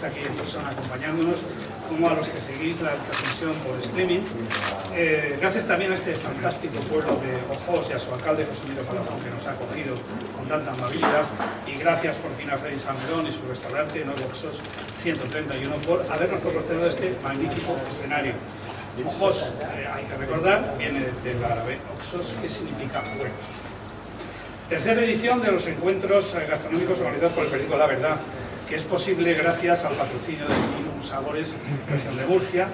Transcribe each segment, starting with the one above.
estáis aquí en persona acompañándonos, como a los que seguís la transmisión por streaming. Gracias también a este fantástico pueblo de Ojos y a su alcalde José Emilio Palazón, que nos ha acogido con tanta amabilidad, y gracias por fin a Freddy Salmerón y su restaurante Nuevo Oxos 131 por habernos proporcionado este magnífico escenario. Ojos, hay que recordar, viene del árabe Oxos, que significa pueblos. Tercera edición de los encuentros gastronómicos organizados por el periódico La Verdad, que es posible gracias al patrocinio de Minimum Sabores, región de Murcia,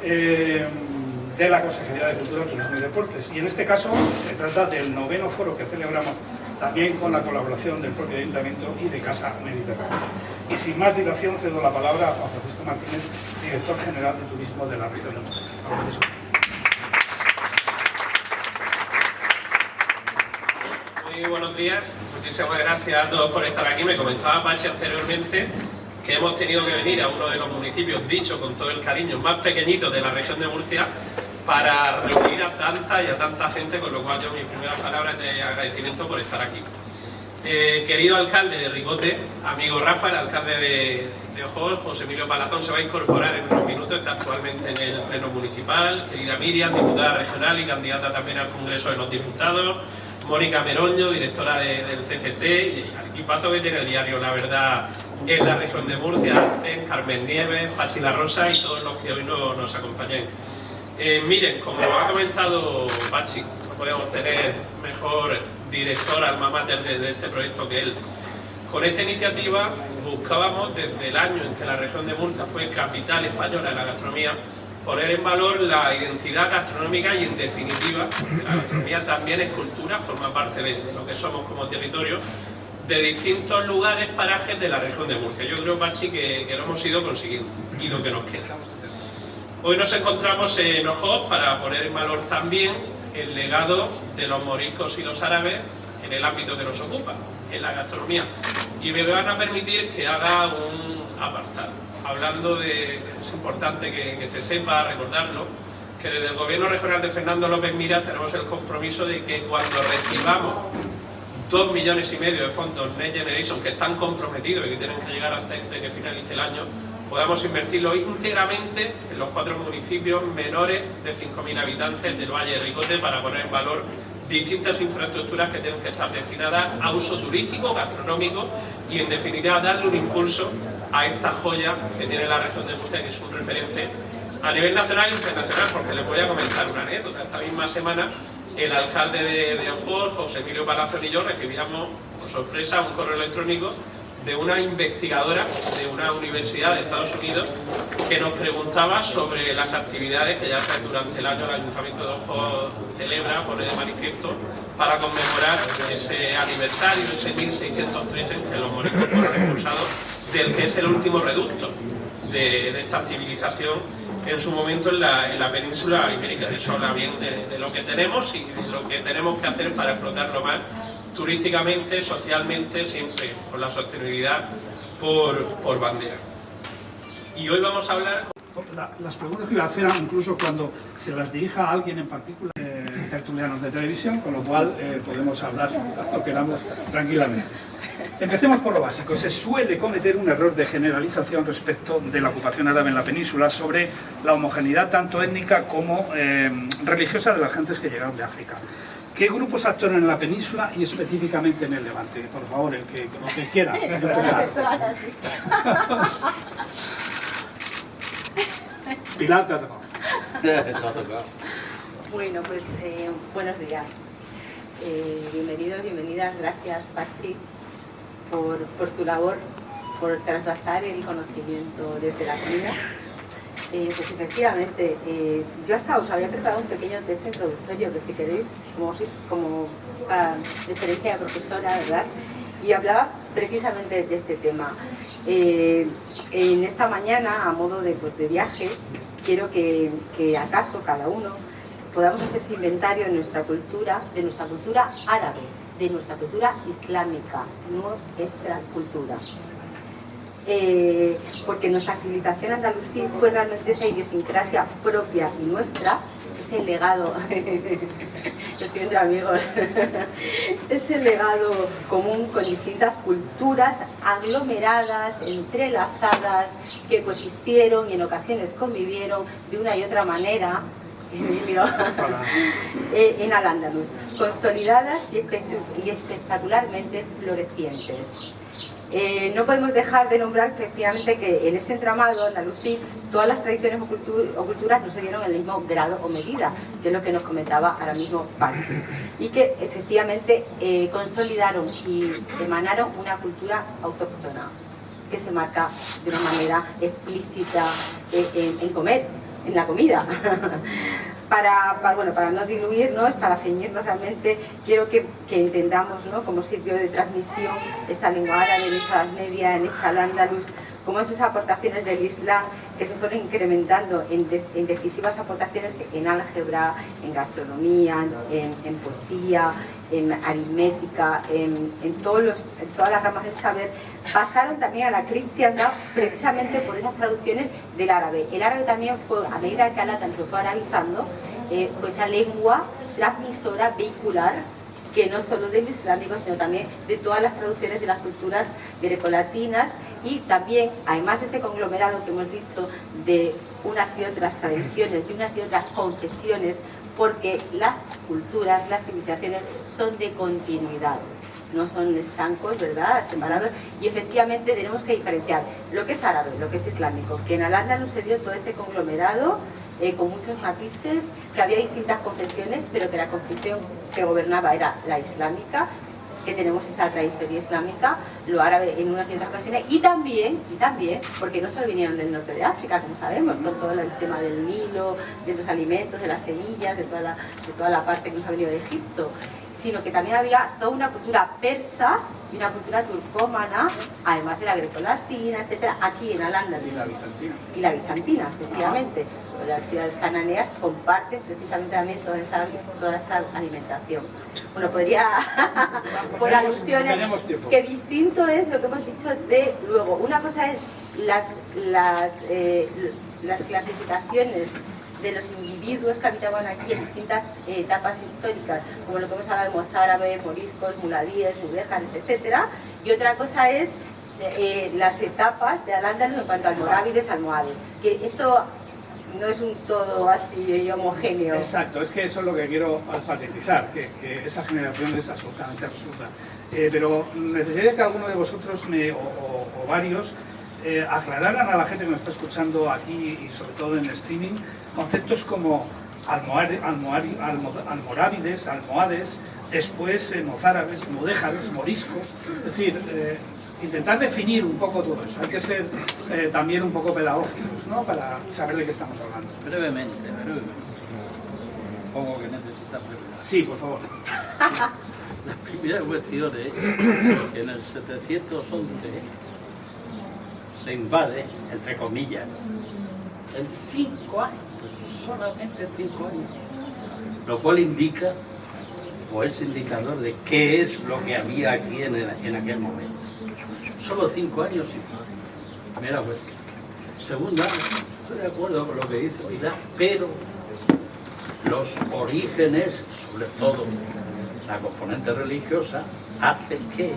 de la Consejería de Cultura, Turismo y Deportes. Y en este caso se trata del 9º foro que celebramos también con la colaboración del propio Ayuntamiento y de Casa Mediterránea. Y sin más dilación cedo la palabra a Juan Francisco Martínez, director general de Turismo de la región de Murcia. Muy buenos días, muchísimas gracias a todos por estar aquí. Me comentaba Pachi anteriormente que hemos tenido que venir a uno de los municipios, dicho con todo el cariño, más pequeñitos de la región de Murcia, para reunir a tanta y a tanta gente, con lo cual yo mis primeras palabras de agradecimiento por estar aquí. Querido alcalde de Ricote, amigo Rafa, el alcalde de Ojos, José Emilio Palazón, se va a incorporar en unos minutos, está actualmente en el pleno municipal. Querida Miriam, diputada regional y candidata también al Congreso de los Diputados. Mónica Meroño, directora del CCT, y al equipazo que tiene el diario La Verdad en la región de Murcia, Arcen, Carmen Nieves, Pachi La Rosa y todos los que hoy nos acompañen. Miren, como ha comentado Pachi, no podemos tener mejor director alma mater de este proyecto que él. Con esta iniciativa buscábamos, desde el año en que la región de Murcia fue capital española de la gastronomía, poner en valor la identidad gastronómica y, en definitiva, la gastronomía también es cultura, forma parte de lo que somos como territorio, de distintos lugares, parajes de la región de Murcia. Yo creo, Pachi, que lo hemos ido consiguiendo y lo que nos queda. Hoy nos encontramos en Ojos para poner en valor también el legado de los moriscos y los árabes en el ámbito que nos ocupa, en la gastronomía. Y me van a permitir que haga un apartado. Hablando de, es importante que se sepa, recordarlo, que desde el Gobierno regional de Fernando López Miras tenemos el compromiso de que cuando recibamos 2,5 millones de fondos Next Generation que están comprometidos y que tienen que llegar antes de que finalice el año, podamos invertirlo íntegramente en los 4 municipios menores de 5.000 habitantes del Valle de Ricote para poner en valor distintas infraestructuras que tienen que estar destinadas a uso turístico, gastronómico y, en definitiva, darle un impulso a esta joya que tiene la región de Murcia, que es un referente a nivel nacional e internacional, porque les voy a comentar una anécdota. Esta misma semana el alcalde de Ojos, José Emilio Palazón, y yo recibíamos por sorpresa un correo electrónico de una investigadora de una universidad de Estados Unidos que nos preguntaba sobre las actividades que ya durante el año el Ayuntamiento de Ojos celebra, pone de manifiesto, para conmemorar ese aniversario, ese 1613 en que los moriscos fueron expulsados del que es el último reducto de esta civilización en su momento en la península ibérica. Eso habla bien de lo que tenemos y de lo que tenemos que hacer para explotarlo más turísticamente, socialmente, siempre con la sostenibilidad por bandera. Y hoy vamos a hablar... Las preguntas que voy a hacer, incluso cuando se las dirija a alguien en particular, tertulianos de televisión, con lo cual podemos hablar lo que queramos tranquilamente. Empecemos por lo básico. Se suele cometer un error de generalización respecto de la ocupación árabe en la península sobre la homogeneidad tanto étnica como religiosa de las gentes que llegaron de África. ¿Qué grupos actúan en la península y específicamente en el Levante? Por favor, el que quiera empezar. Pilar, te ha tocado. Bueno, pues buenos días. Bienvenidos, bienvenidas. Gracias, Pachi, por tu labor, por trasladar el conocimiento desde la comida. Pues efectivamente, yo hasta os había preparado un pequeño texto introductorio que, si queréis, como experiencia de profesora, ¿verdad? Y hablaba precisamente de este tema. En esta mañana, a modo de viaje, quiero que acaso cada uno podamos hacer ese inventario de nuestra cultura árabe, de nuestra cultura islámica, nuestra cultura. Porque nuestra civilización andalusí fue realmente esa idiosincrasia propia y nuestra, ese legado, estoy entre amigos, ese legado común con distintas culturas aglomeradas, entrelazadas, que coexistieron y en ocasiones convivieron de una y otra manera, Emilio, en Al-Ándalus, consolidadas y espectacularmente florecientes. No podemos dejar de nombrar efectivamente que en ese entramado andalusí todas las tradiciones o culturas no se dieron en el mismo grado o medida, que es lo que nos comentaba ahora mismo Pachi, y que efectivamente consolidaron y emanaron una cultura autóctona que se marca de una manera explícita en comer, en la comida. Para no diluirnos, para ceñirnos realmente, quiero que entendamos, ¿no?, como sitio de transmisión esta lengua árabe en esta Edad Media, en esta Al-Ándalus, como esas aportaciones del Islam que se fueron incrementando en decisivas aportaciones en álgebra, en gastronomía, en poesía, en aritmética, en todas las ramas del saber, pasaron también a la cristiandad precisamente por esas traducciones del árabe. El árabe también fue, a medida que Allah tanto fue arabizando, fue esa lengua transmisora, vehicular, que no solo del islámico, sino también de todas las traducciones de las culturas grecolatinas, y también, además de ese conglomerado que hemos dicho de unas y otras tradiciones, de unas y otras confesiones, porque las culturas, las civilizaciones son de continuidad, no son estancos, ¿verdad?, separados, y efectivamente tenemos que diferenciar lo que es árabe, lo que es islámico, que en Al-Ándalus se dio todo ese conglomerado con muchos matices, que había distintas confesiones, pero que la confesión que gobernaba era la islámica, que tenemos esa tradición islámica, lo árabe en unas y otras ocasiones, y también, porque no solo vinieron del norte de África, como sabemos, con todo el tema del Nilo, de los alimentos, de las semillas, de toda la parte que nos ha venido de Egipto, sino que también había toda una cultura persa y una cultura turcómana, además de la grecolatina, etcétera, aquí en Al-Ándalus. Y la bizantina, efectivamente. Las ciudades cananeas comparten precisamente también toda esa alimentación. Bueno, podría, por alusiones, que distinto es lo que hemos dicho de luego. Una cosa es las clasificaciones de los individuos que habitaban aquí en distintas etapas históricas, como lo que hemos hablado de mozárabes, moriscos, muladíes, mudéjares, etc. Y otra cosa es las etapas de Al-Ándalus en cuanto a almorávides, almohades. Que esto no es un todo así homogéneo. Exacto, es que eso es lo que quiero patetizar, que esa generación es absolutamente absurda. Pero necesitaría que alguno de vosotros o varios aclararan a la gente que nos está escuchando aquí y sobre todo en el streaming conceptos como almorávides, almohades, después mozárabes, mudéjares, moriscos, es decir, intentar definir un poco todo eso. Hay que ser también un poco pedagógicos, ¿no?, para saber de qué estamos hablando. Brevemente. Supongo que necesitas brevedad. Sí, por favor. La primera cuestión es que en el 711 se invade, entre comillas, en 5 años, solamente 5 años, lo cual indica, o es indicador de qué es lo que había aquí en aquel momento. Solo 5 años y primera cuestión. Segunda, estoy de acuerdo con lo que dice Oida, pero los orígenes, sobre todo la componente religiosa, hace que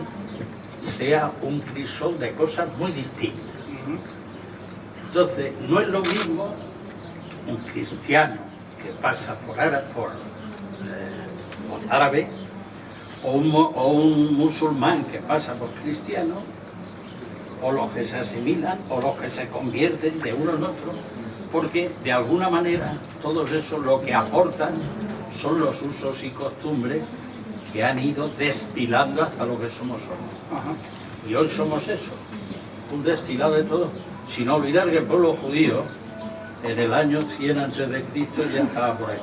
sea un crisol de cosas muy distintas. Entonces, no es lo mismo un cristiano que pasa por mozárabe o un musulmán que pasa por cristiano, o los que se asimilan o los que se convierten de uno en otro, porque de alguna manera todos esos lo que aportan son los usos y costumbres que han ido destilando hasta lo que somos hoy. Y hoy somos eso, un destilado de todo, sin olvidar que el pueblo judío en el año 100 a.C. ya estaba por aquí.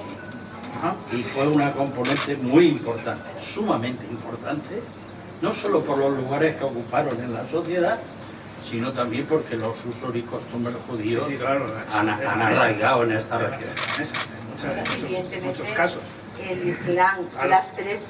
Y fue una componente muy importante, sumamente importante, no solo por los lugares que ocuparon en la sociedad, sino también porque los usos y costumbres judíos han arraigado en esta región. En muchos casos. El Islam, las tres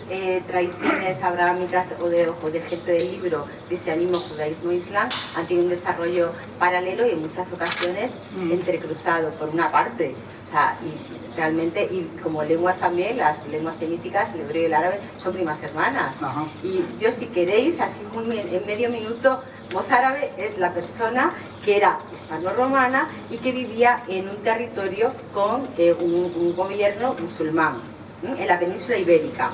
tradiciones abrahámicas o de gente del libro, cristianismo, judaísmo e Islam, han tenido un desarrollo paralelo y en muchas ocasiones entrecruzado, por una parte. O sea, y realmente, y como lenguas también, las lenguas semíticas, el hebreo y el árabe, son primas hermanas. Ajá. Y yo, si queréis, así en medio minuto, mozárabe es la persona que era hispano-romana y que vivía en un territorio con un gobierno musulmán, en la península ibérica.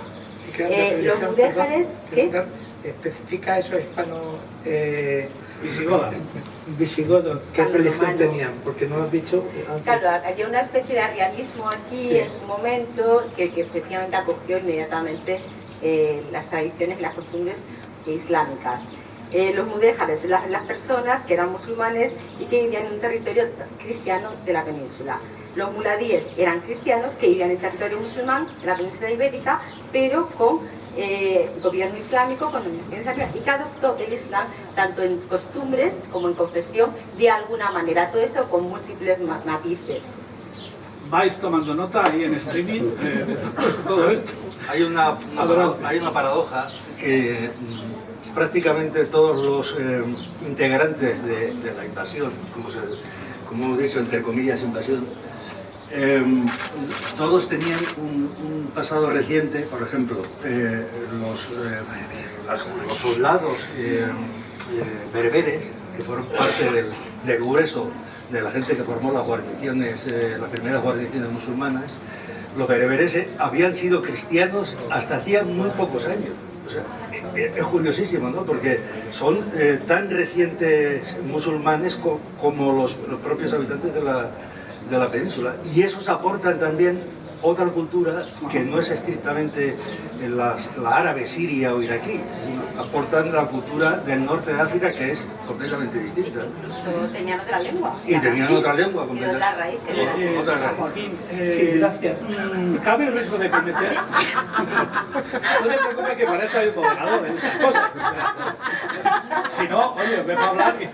Los mudéjares, ¿qué? Especifica eso hispano... Visigoda. Visigodo, ¿qué religión tenían? Porque no lo has dicho antes. Claro, había una especie de arrianismo aquí en su momento que efectivamente acogió inmediatamente las tradiciones y las costumbres islámicas. Los mudéjares, las personas que eran musulmanes y que vivían en un territorio cristiano de la península. Los muladíes eran cristianos que vivían en territorio musulmán, en la península ibérica, pero con gobierno islámico, con y que adoptó el Islam tanto en costumbres como en confesión, de alguna manera. Todo esto con múltiples matices. ¿Vais tomando nota ahí en streaming de todo esto? Hay una paradoja que prácticamente todos los integrantes de la invasión, como hemos dicho, entre comillas, invasión, todos tenían un pasado reciente. Por ejemplo, los soldados bereberes, que fueron parte del grueso de la gente que formó las guarniciones, las primeras guarniciones musulmanas, los bereberes habían sido cristianos hasta hacía muy pocos años. O sea, es curiosísimo, ¿no? Porque son tan recientes musulmanes como los propios habitantes de la península, y esos aportan también otra cultura que no es estrictamente la árabe, siria o iraquí, sino aportan la cultura del norte de África, que es completamente distinta. Tenían otra lengua. Y tenían otra lengua y otra raíz. otra raíz. Joaquín, Sí, gracias. ¿cabe el riesgo de cometer? No te preocupes, que para eso hay un moderador en estas cosas. O sea, si no, oye, dejo hablar y...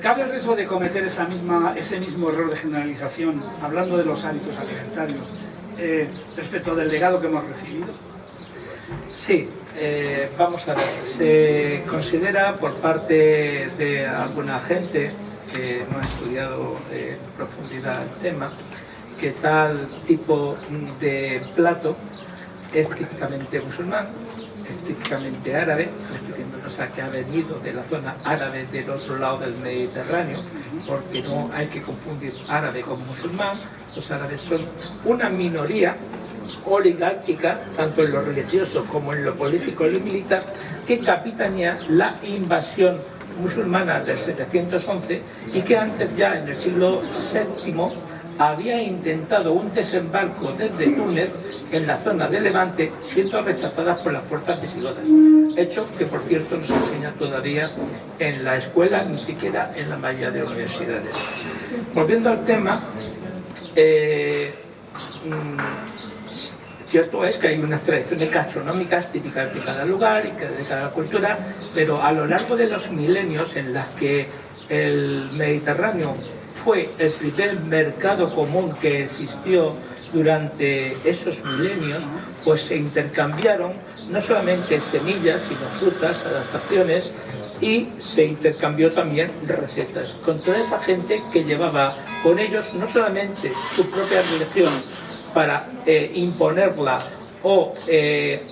¿cabe el riesgo de cometer ese mismo error de generalización, hablando de los hábitos alimentarios, respecto del legado que hemos recibido? Sí, vamos a ver. Se considera por parte de alguna gente que no ha estudiado en profundidad el tema, que tal tipo de plato es típicamente musulmán, es típicamente árabe, refiriéndonos a que ha venido de la zona árabe del otro lado del Mediterráneo, porque no hay que confundir árabe con musulmán. Los árabes son una minoría oligárquica, tanto en lo religioso como en lo político y lo militar, que capitanea la invasión musulmana del 711 y que antes, ya en el siglo VII, había intentado un desembarco desde Túnez en la zona de Levante, siendo rechazadas por las fuerzas visigodas. Hecho que, por cierto, no se enseña todavía en la escuela, ni siquiera en la mayoría de universidades. Volviendo al tema, cierto es que hay unas tradiciones gastronómicas típicas de cada lugar y de cada cultura, pero a lo largo de los milenios en las que el Mediterráneo fue el primer mercado común que existió durante esos milenios, pues se intercambiaron no solamente semillas, sino frutas, adaptaciones, y se intercambió también recetas con toda esa gente que llevaba con ellos no solamente su propia religión para imponerla o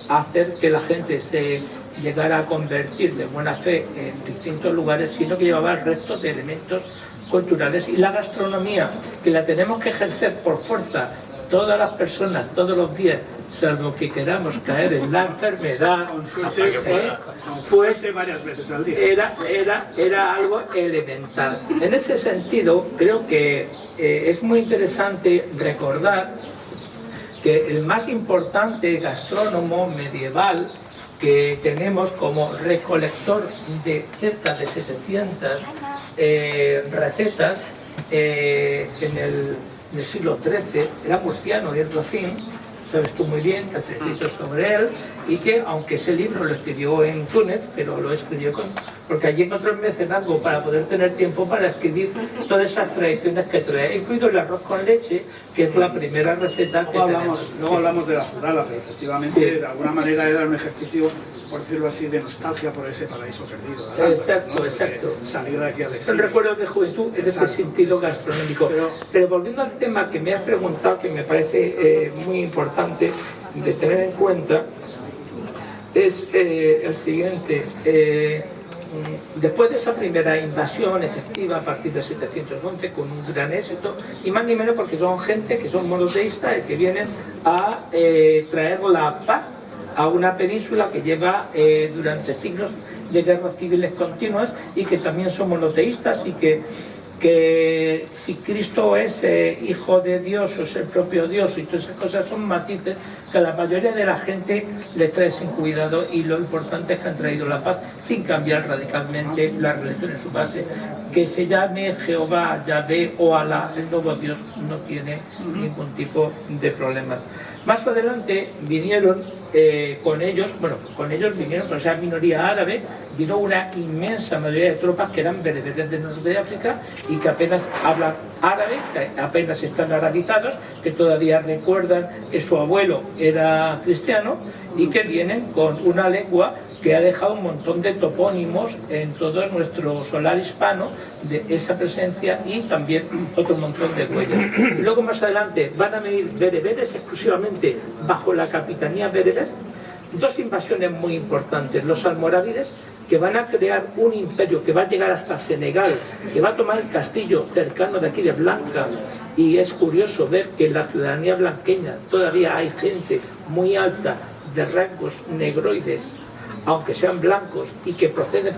hacer que la gente se llegara a convertir de buena fe en distintos lugares, sino que llevaba el resto de elementos culturales. Y la gastronomía, que la tenemos que ejercer por fuerza todas las personas, todos los días, salvo que queramos caer en la enfermedad, pues varias veces al día. Era algo elemental. En ese sentido, creo que es muy interesante recordar que el más importante gastrónomo medieval que tenemos como recolector de cerca de 700 recetas en el siglo XIII, era murciano, y Racine, sabes tú muy bien, que has escrito sobre él, y que aunque ese libro lo escribió en Túnez, pero lo escribió porque allí encontré el mecenazgo para poder tener tiempo para escribir todas esas tradiciones que trae, incluido el arroz con leche, que es la primera receta que tenemos. Luego hablamos de la zurala, pero efectivamente Sí. de alguna manera era un ejercicio, por decirlo así, de nostalgia por ese paraíso perdido. ¿verdad? Exacto, Porque exacto. salir de aquí al Son exilio. recuerdos de juventud en este Exacto. sentido gastronómico. Pero volviendo al tema que me has preguntado, que me parece muy importante de tener en cuenta, es el siguiente. Después de esa primera invasión efectiva a partir de 711 con un gran éxito, y más ni menos porque son gente que son monoteístas y que vienen a traer la paz a una península que lleva durante siglos de guerras civiles continuas y que también son monoteístas y que si Cristo es hijo de Dios o es el propio Dios y todas esas cosas son matices que a la mayoría de la gente le trae sin cuidado, y lo importante es que han traído la paz sin cambiar radicalmente la religión en su base. Que se llame Jehová, Yahvé o Alá, el nuevo Dios, no tiene ningún tipo de problemas. Más adelante vinieron con ellos vinieron, pero esa minoría árabe, vino una inmensa mayoría de tropas que eran bereberes del norte de África y que apenas hablan árabe, que apenas están arabizados, que todavía recuerdan que su abuelo era cristiano y que vienen con una lengua que ha dejado un montón de topónimos en todo nuestro solar hispano de esa presencia y también otro montón de huellas. Y luego más adelante van a venir bereberes exclusivamente bajo la capitanía bereber, dos invasiones muy importantes, los almorávides, que van a crear un imperio que va a llegar hasta Senegal, que va a tomar el castillo cercano de aquí de Blanca, y es curioso ver que en la ciudadanía blanqueña todavía hay gente muy alta de rasgos negroides, aunque sean blancos, y que proceden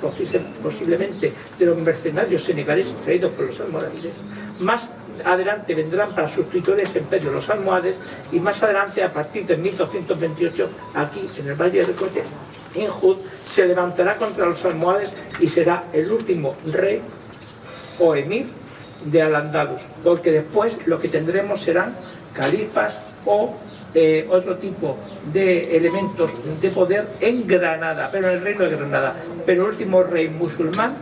posiblemente de los mercenarios senegaleses traídos por los almorávides. Más adelante vendrán para sustituir ese imperio los almohades, y más adelante, a partir de 1228, aquí en el Valle de Ricote, en Jud, se levantará contra los almohades y será el último rey o emir de Al-Ándalus, porque después lo que tendremos serán califas o otro tipo de elementos de poder en Granada, pero en el reino de Granada. Pero el último rey musulmán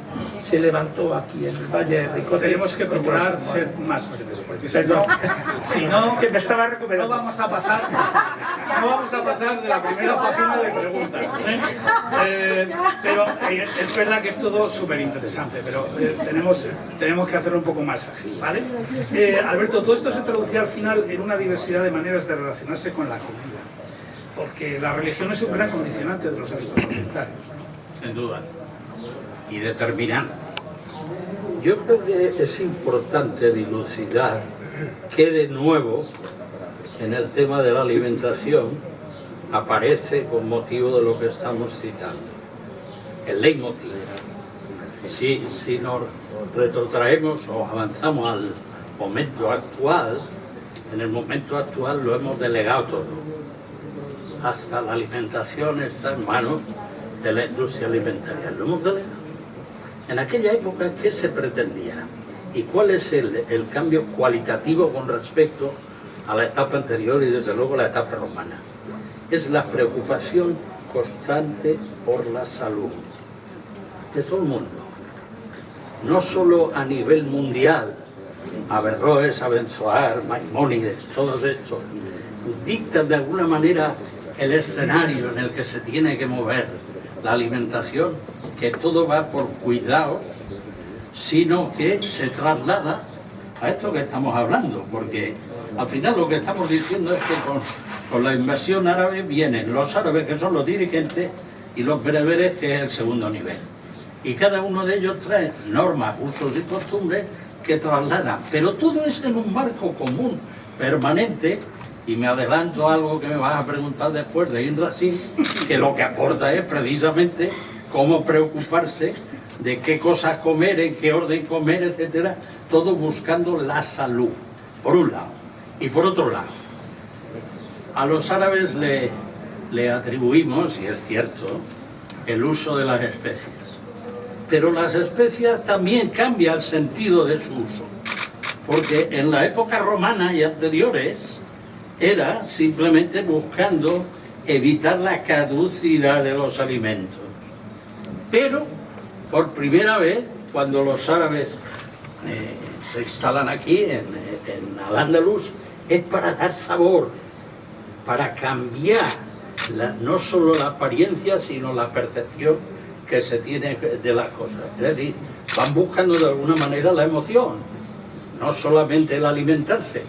se levantó aquí en el Valle de Ricote. Tenemos que procurar ser más breves, porque si no, que me estaba no recuperando. vamos a pasar de la primera página de preguntas. Pero es verdad que es todo súper interesante, pero tenemos que hacerlo un poco más ágil, ¿vale? Alberto, todo esto se traducía al final en una diversidad de maneras de relacionarse con la comida, porque la religión es un gran condicionante de los hábitos alimentarios. Sin duda. Y determinante. Yo creo que es importante dilucidar que de nuevo en el tema de la alimentación aparece con motivo de lo que estamos citando, el leitmotiv. Si nos retrotraemos o avanzamos al momento actual, en el momento actual lo hemos delegado todo. Hasta la alimentación está en manos de la industria alimentaria. Lo hemos delegado. En aquella época, ¿qué se pretendía? ¿Y cuál es el cambio cualitativo con respecto a la etapa anterior y desde luego la etapa romana? Es la preocupación constante por la salud de todo el mundo. No solo a nivel mundial, Averroes, Abenzoar, Maimónides, todos estos dictan de alguna manera el escenario en el que se tiene que mover la alimentación, que todo va por cuidados, sino que se traslada a esto que estamos hablando, porque al final lo que estamos diciendo es que con la invasión árabe vienen los árabes, que son los dirigentes, y los bereberes, que es el segundo nivel. Y cada uno de ellos trae normas, usos y costumbres que trasladan, pero todo es en un marco común, permanente. Y me adelanto a algo que me vas a preguntar después de Ibn Rashid, que lo que aporta es precisamente cómo preocuparse de qué cosas comer, en qué orden comer, etcétera, todo buscando la salud, por un lado. Y por otro lado, a los árabes le atribuimos, y es cierto, el uso de las especias. Pero las especias también cambia el sentido de su uso, porque en la época romana y anteriores era simplemente buscando evitar la caducidad de los alimentos. Pero por primera vez, cuando los árabes se instalan aquí, en Al-Ándalus, es para dar sabor, para cambiar no solo la apariencia, sino la percepción que se tiene de las cosas. Es decir, van buscando de alguna manera la emoción, no solamente el alimentarse.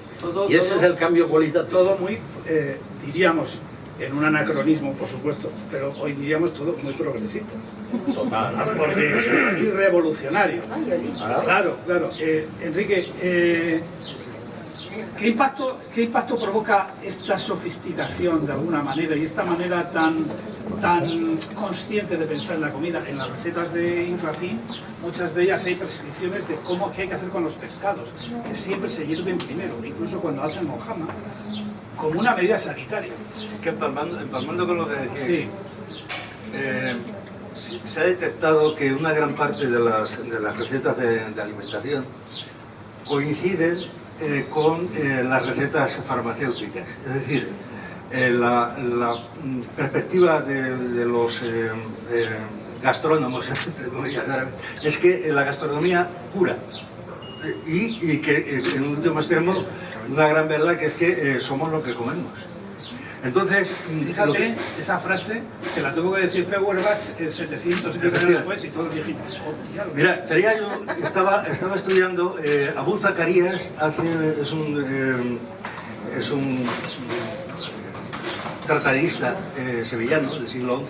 Y ese es el cambio cualitativo. Todo muy, diríamos, en un anacronismo, por supuesto, pero hoy diríamos todo muy progresista. Total. Porque es revolucionario. Claro, claro. Enrique, ¿qué impacto provoca esta sofisticación de alguna manera y esta manera tan consciente de pensar en la comida? En las recetas de Inrafin, muchas de ellas hay prescripciones de qué hay que hacer con los pescados, que siempre se hierven primero, incluso cuando hacen mojama, como una medida sanitaria. Que empalmando con lo que decías, Sí. se ha detectado que una gran parte de las recetas de alimentación coinciden con las recetas farmacéuticas. Es decir, la perspectiva de los gastrónomos, entre comillas, árabes, es que la gastronomía cura. Y que en un último extremo, una gran verdad que es que somos lo que comemos. Entonces, fíjate, esa frase que la tuvo que decir Feuerbach 700 años después y todos dijimos, mira, estaba estudiando Abu Zacarías, es un tratadista sevillano del siglo XI.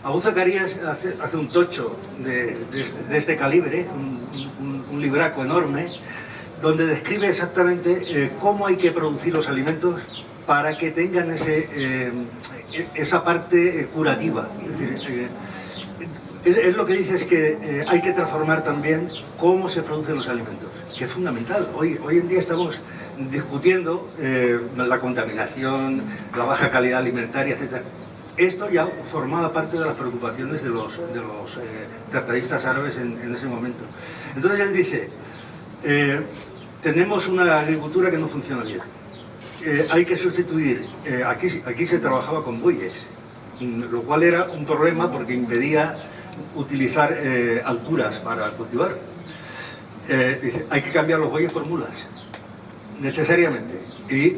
Abu Zacarías hace un tocho de este calibre, un libraco enorme, donde describe exactamente cómo hay que producir los alimentos para que tengan esa parte curativa. Es decir, él lo que dice es que hay que transformar también cómo se producen los alimentos, que es fundamental. Hoy en día estamos discutiendo la contaminación, la baja calidad alimentaria, etc. Esto ya formaba parte de las preocupaciones de los tratadistas árabes en ese momento. Entonces él dice, tenemos una agricultura que no funciona bien. Hay que sustituir, aquí se trabajaba con bueyes, lo cual era un problema porque impedía utilizar alturas para cultivar. Dice, hay que cambiar los bueyes por mulas, necesariamente, y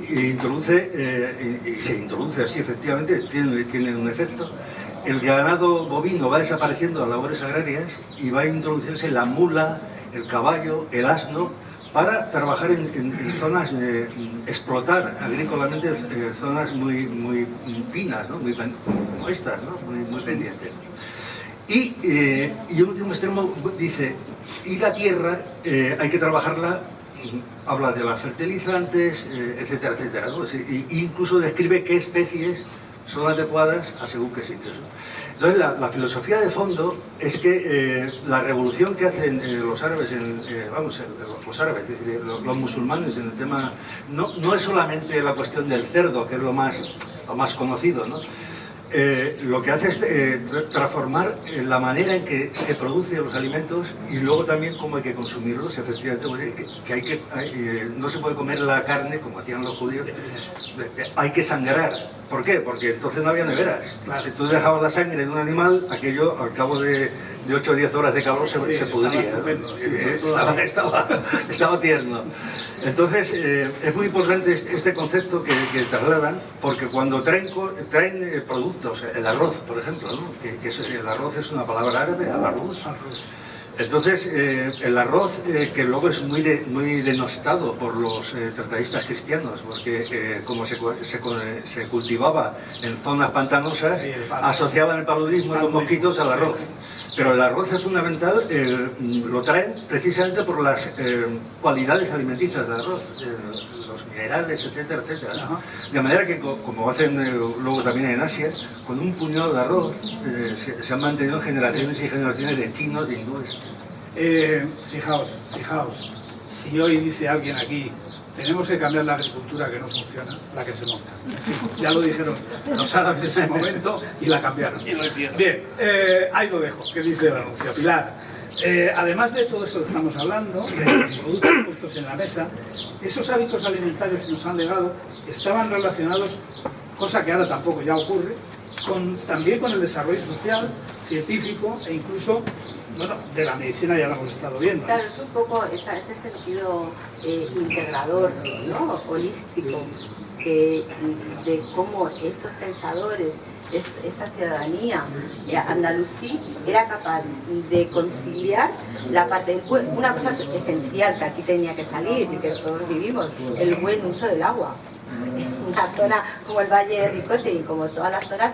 se introduce así, efectivamente, tiene un efecto. El ganado bovino va desapareciendo a labores agrarias y va a introducirse la mula, el caballo, el asno, para trabajar en zonas, explotar agrícolamente zonas muy finas, ¿no? Muy estas, ¿no? Muy pendientes. Y en último extremo dice, y la tierra hay que trabajarla, habla de los fertilizantes, etcétera, etcétera, ¿no? E incluso describe qué especies son adecuadas a según qué sitios, ¿no? Entonces la filosofía de fondo es que la revolución que hacen los árabes, los musulmanes en el tema, no es solamente la cuestión del cerdo, que es lo más conocido, ¿no? Lo que hace es transformar la manera en que se producen los alimentos y luego también cómo hay que consumirlos, efectivamente, no se puede comer la carne como hacían los judíos, hay que sangrar. ¿Por qué? Porque entonces no había neveras. Claro. Entonces dejabas la sangre de un animal, aquello al cabo de 8 o 10 horas de calor se pudría. Estaba tierno. Entonces es muy importante este concepto que trasladan, porque cuando traen productos, el arroz, por ejemplo, ¿no? El arroz es una palabra árabe, al-arroz. Entonces, el arroz, que luego es muy denostado por los tratadistas cristianos, porque como se cultivaba en zonas pantanosas, asociaban el paludismo y los mosquitos al arroz. Pero el arroz es fundamental, lo traen precisamente por las cualidades alimenticias del arroz, los minerales, etcétera, etcétera, ¿no? De manera que, como hacen luego también en Asia, con un puñado de arroz se han mantenido generaciones y generaciones de chinos, de hindúes. Fijaos, si hoy dice alguien aquí, tenemos que cambiar la agricultura que no funciona, la que se monta. Ya lo dijeron los árabes en ese momento y la cambiaron. Bien, ahí lo dejo, ¿qué dice el anuncio? Pilar, además de todo eso que estamos hablando, de los productos puestos en la mesa, esos hábitos alimentarios que nos han legado estaban relacionados, cosa que ahora tampoco ya ocurre, también con el desarrollo social. científico e incluso, bueno, de la medicina ya lo hemos estado viendo. Claro, es un poco ese sentido integrador, ¿no? Holístico, de cómo estos pensadores, esta ciudadanía andalusí era capaz de conciliar la parte del una cosa esencial que aquí tenía que salir y que todos vivimos, el buen uso del agua. Una zona como el Valle de Ricote y como todas las zonas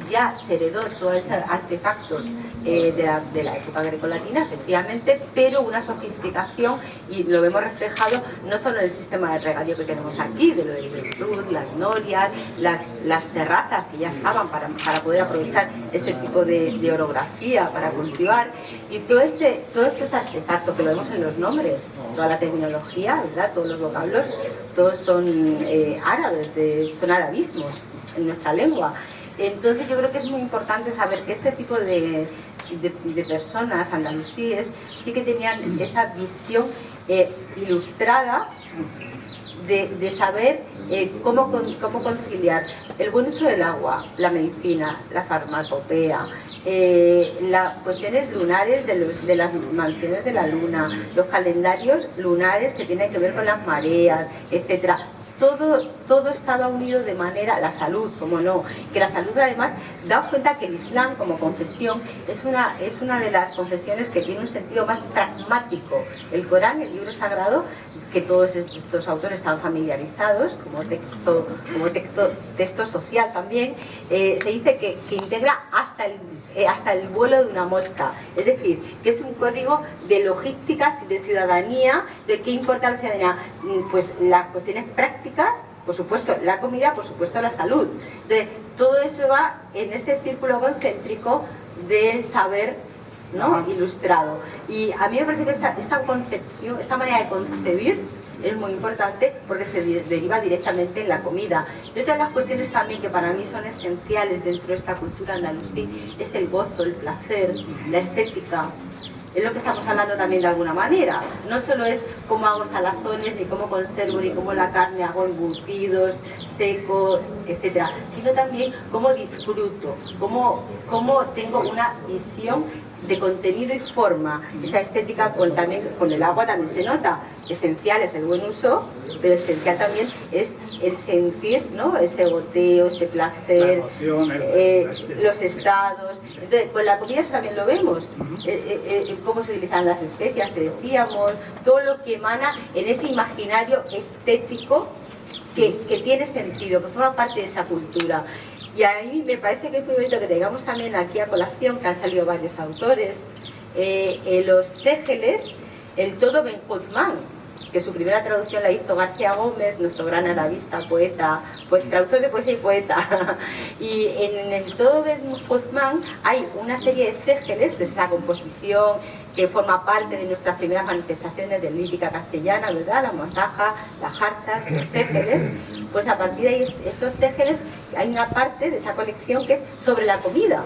ya se heredó todos esos artefactos de la época grecolatina, efectivamente, pero una sofisticación, y lo vemos reflejado no solo en el sistema de regadío que tenemos aquí, de lo del sur, las norias, las terrazas que ya estaban para poder aprovechar este tipo de orografía para cultivar, y todo este artefacto que lo vemos en los nombres, toda la terminología, ¿verdad? Todos los vocablos, todos son árabes, son arabismos en nuestra lengua. Entonces yo creo que es muy importante saber que este tipo de personas andalusíes sí que tenían esa visión ilustrada de saber cómo conciliar el buen uso del agua, la medicina, la farmacopea, las cuestiones lunares de las mansiones de la luna, los calendarios lunares que tienen que ver con las mareas, etcétera. Todo estaba unido de manera, la salud, como no, que la salud además, daos cuenta que el Islam como confesión es una de las confesiones que tiene un sentido más pragmático. El Corán, el libro sagrado, que todos estos autores están familiarizados, como texto social también, se dice que integra hasta el vuelo de una mosca, es decir, que es un código de logística, de ciudadanía, de qué importa la ciudadanía, pues las cuestiones prácticas, por supuesto la comida, por supuesto la salud. Entonces, todo eso va en ese círculo concéntrico del saber, ¿no? Ilustrado. Y a mí me parece que esta concepción, esta manera de concebir es muy importante porque se deriva directamente en la comida. Y otra de las cuestiones también que para mí son esenciales dentro de esta cultura andalusí es el gozo, el placer, la estética. Es lo que estamos hablando también de alguna manera. No solo es cómo hago salazones, ni cómo conservo, ni cómo la carne hago embutidos, seco, etcétera, sino también cómo disfruto, cómo tengo una visión de contenido y forma. Esa estética también con el agua también se nota. Esencial es el buen uso, pero esencial también es el sentir, ¿no? Ese goteo, ese placer, los estados. Entonces, con la comida eso también lo vemos, cómo se utilizan las especias, que decíamos, todo lo que emana en ese imaginario estético que tiene sentido, que forma parte de esa cultura. Y a mí me parece que es muy bonito que tengamos también aquí a colación, que han salido varios autores, los tejeles, el todo Ben Juzmán, que su primera traducción la hizo García Gómez, nuestro gran arabista, poeta, traductor de poesía y poeta. Y en el todo Ben Juzmán hay una serie de cégeles, de esa composición que forma parte de nuestras primeras manifestaciones de lírica castellana, ¿verdad? La masaja, la jarcha, los cégeles. Pues a partir de ahí, estos cégeles, hay una parte de esa colección que es sobre la comida.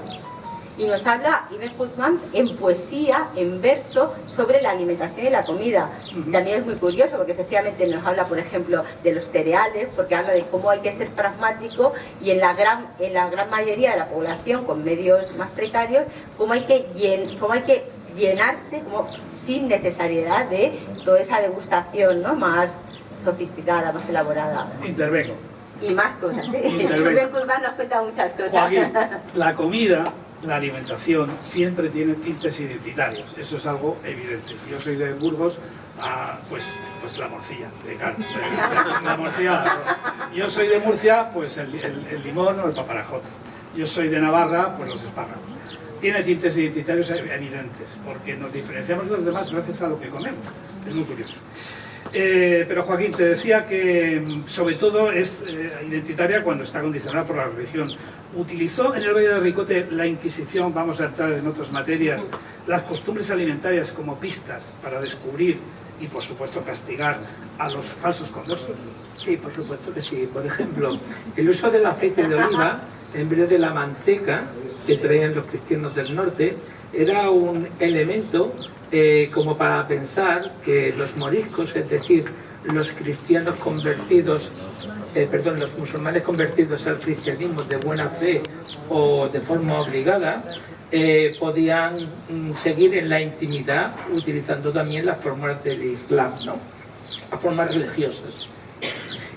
Y nos habla Ibn Juzmán en poesía, en verso, sobre la alimentación y la comida. También es muy curioso porque efectivamente nos habla, por ejemplo, de los cereales, porque habla de cómo hay que ser pragmático y en la gran mayoría de la población con medios más precarios, cómo hay que llenarse sin necesidad de toda esa degustación, ¿no? Más sofisticada, más elaborada. Intervengo. Y más cosas, ¿eh? Ibn Juzmán nos cuenta muchas cosas. Joaquín, la comida, la alimentación siempre tiene tintes identitarios, eso es algo evidente. Yo soy de Burgos, pues la morcilla, la morcilla. Yo soy de Murcia, pues el limón o el paparajote. Yo soy de Navarra, pues los espárragos. Tiene tintes identitarios evidentes, porque nos diferenciamos de los demás gracias a lo que comemos. Es muy curioso. Pero Joaquín, te decía que sobre todo es identitaria cuando está condicionada por la religión. Utilizó en el Valle de Ricote la Inquisición, vamos a entrar en otras materias, las costumbres alimentarias como pistas para descubrir y por supuesto castigar a los falsos conversos. Sí, por supuesto que sí. Por ejemplo, el uso del aceite de oliva en vez de la manteca que traían los cristianos del norte era un elemento como para pensar que los moriscos, es decir, los cristianos convertidos los musulmanes convertidos al cristianismo de buena fe o de forma obligada, podían seguir en la intimidad utilizando también las fórmulas del Islam, ¿no? Las formas religiosas.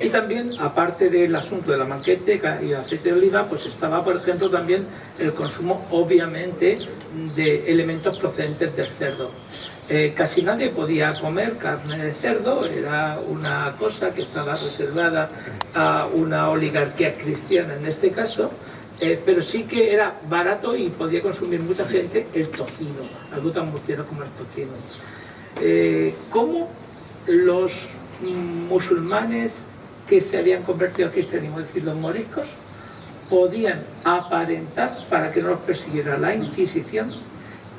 Y también, aparte del asunto de la manteca y el aceite de oliva, pues estaba, por ejemplo, también el consumo, obviamente, de elementos procedentes del cerdo. Casi nadie podía comer carne de cerdo, era una cosa que estaba reservada a una oligarquía cristiana en este caso, pero sí que era barato y podía consumir mucha gente el tocino, algo tan murciano como el tocino. ¿Cómo los musulmanes que se habían convertido al cristianismo, es decir, los moriscos, podían aparentar, para que no los persiguiera la Inquisición,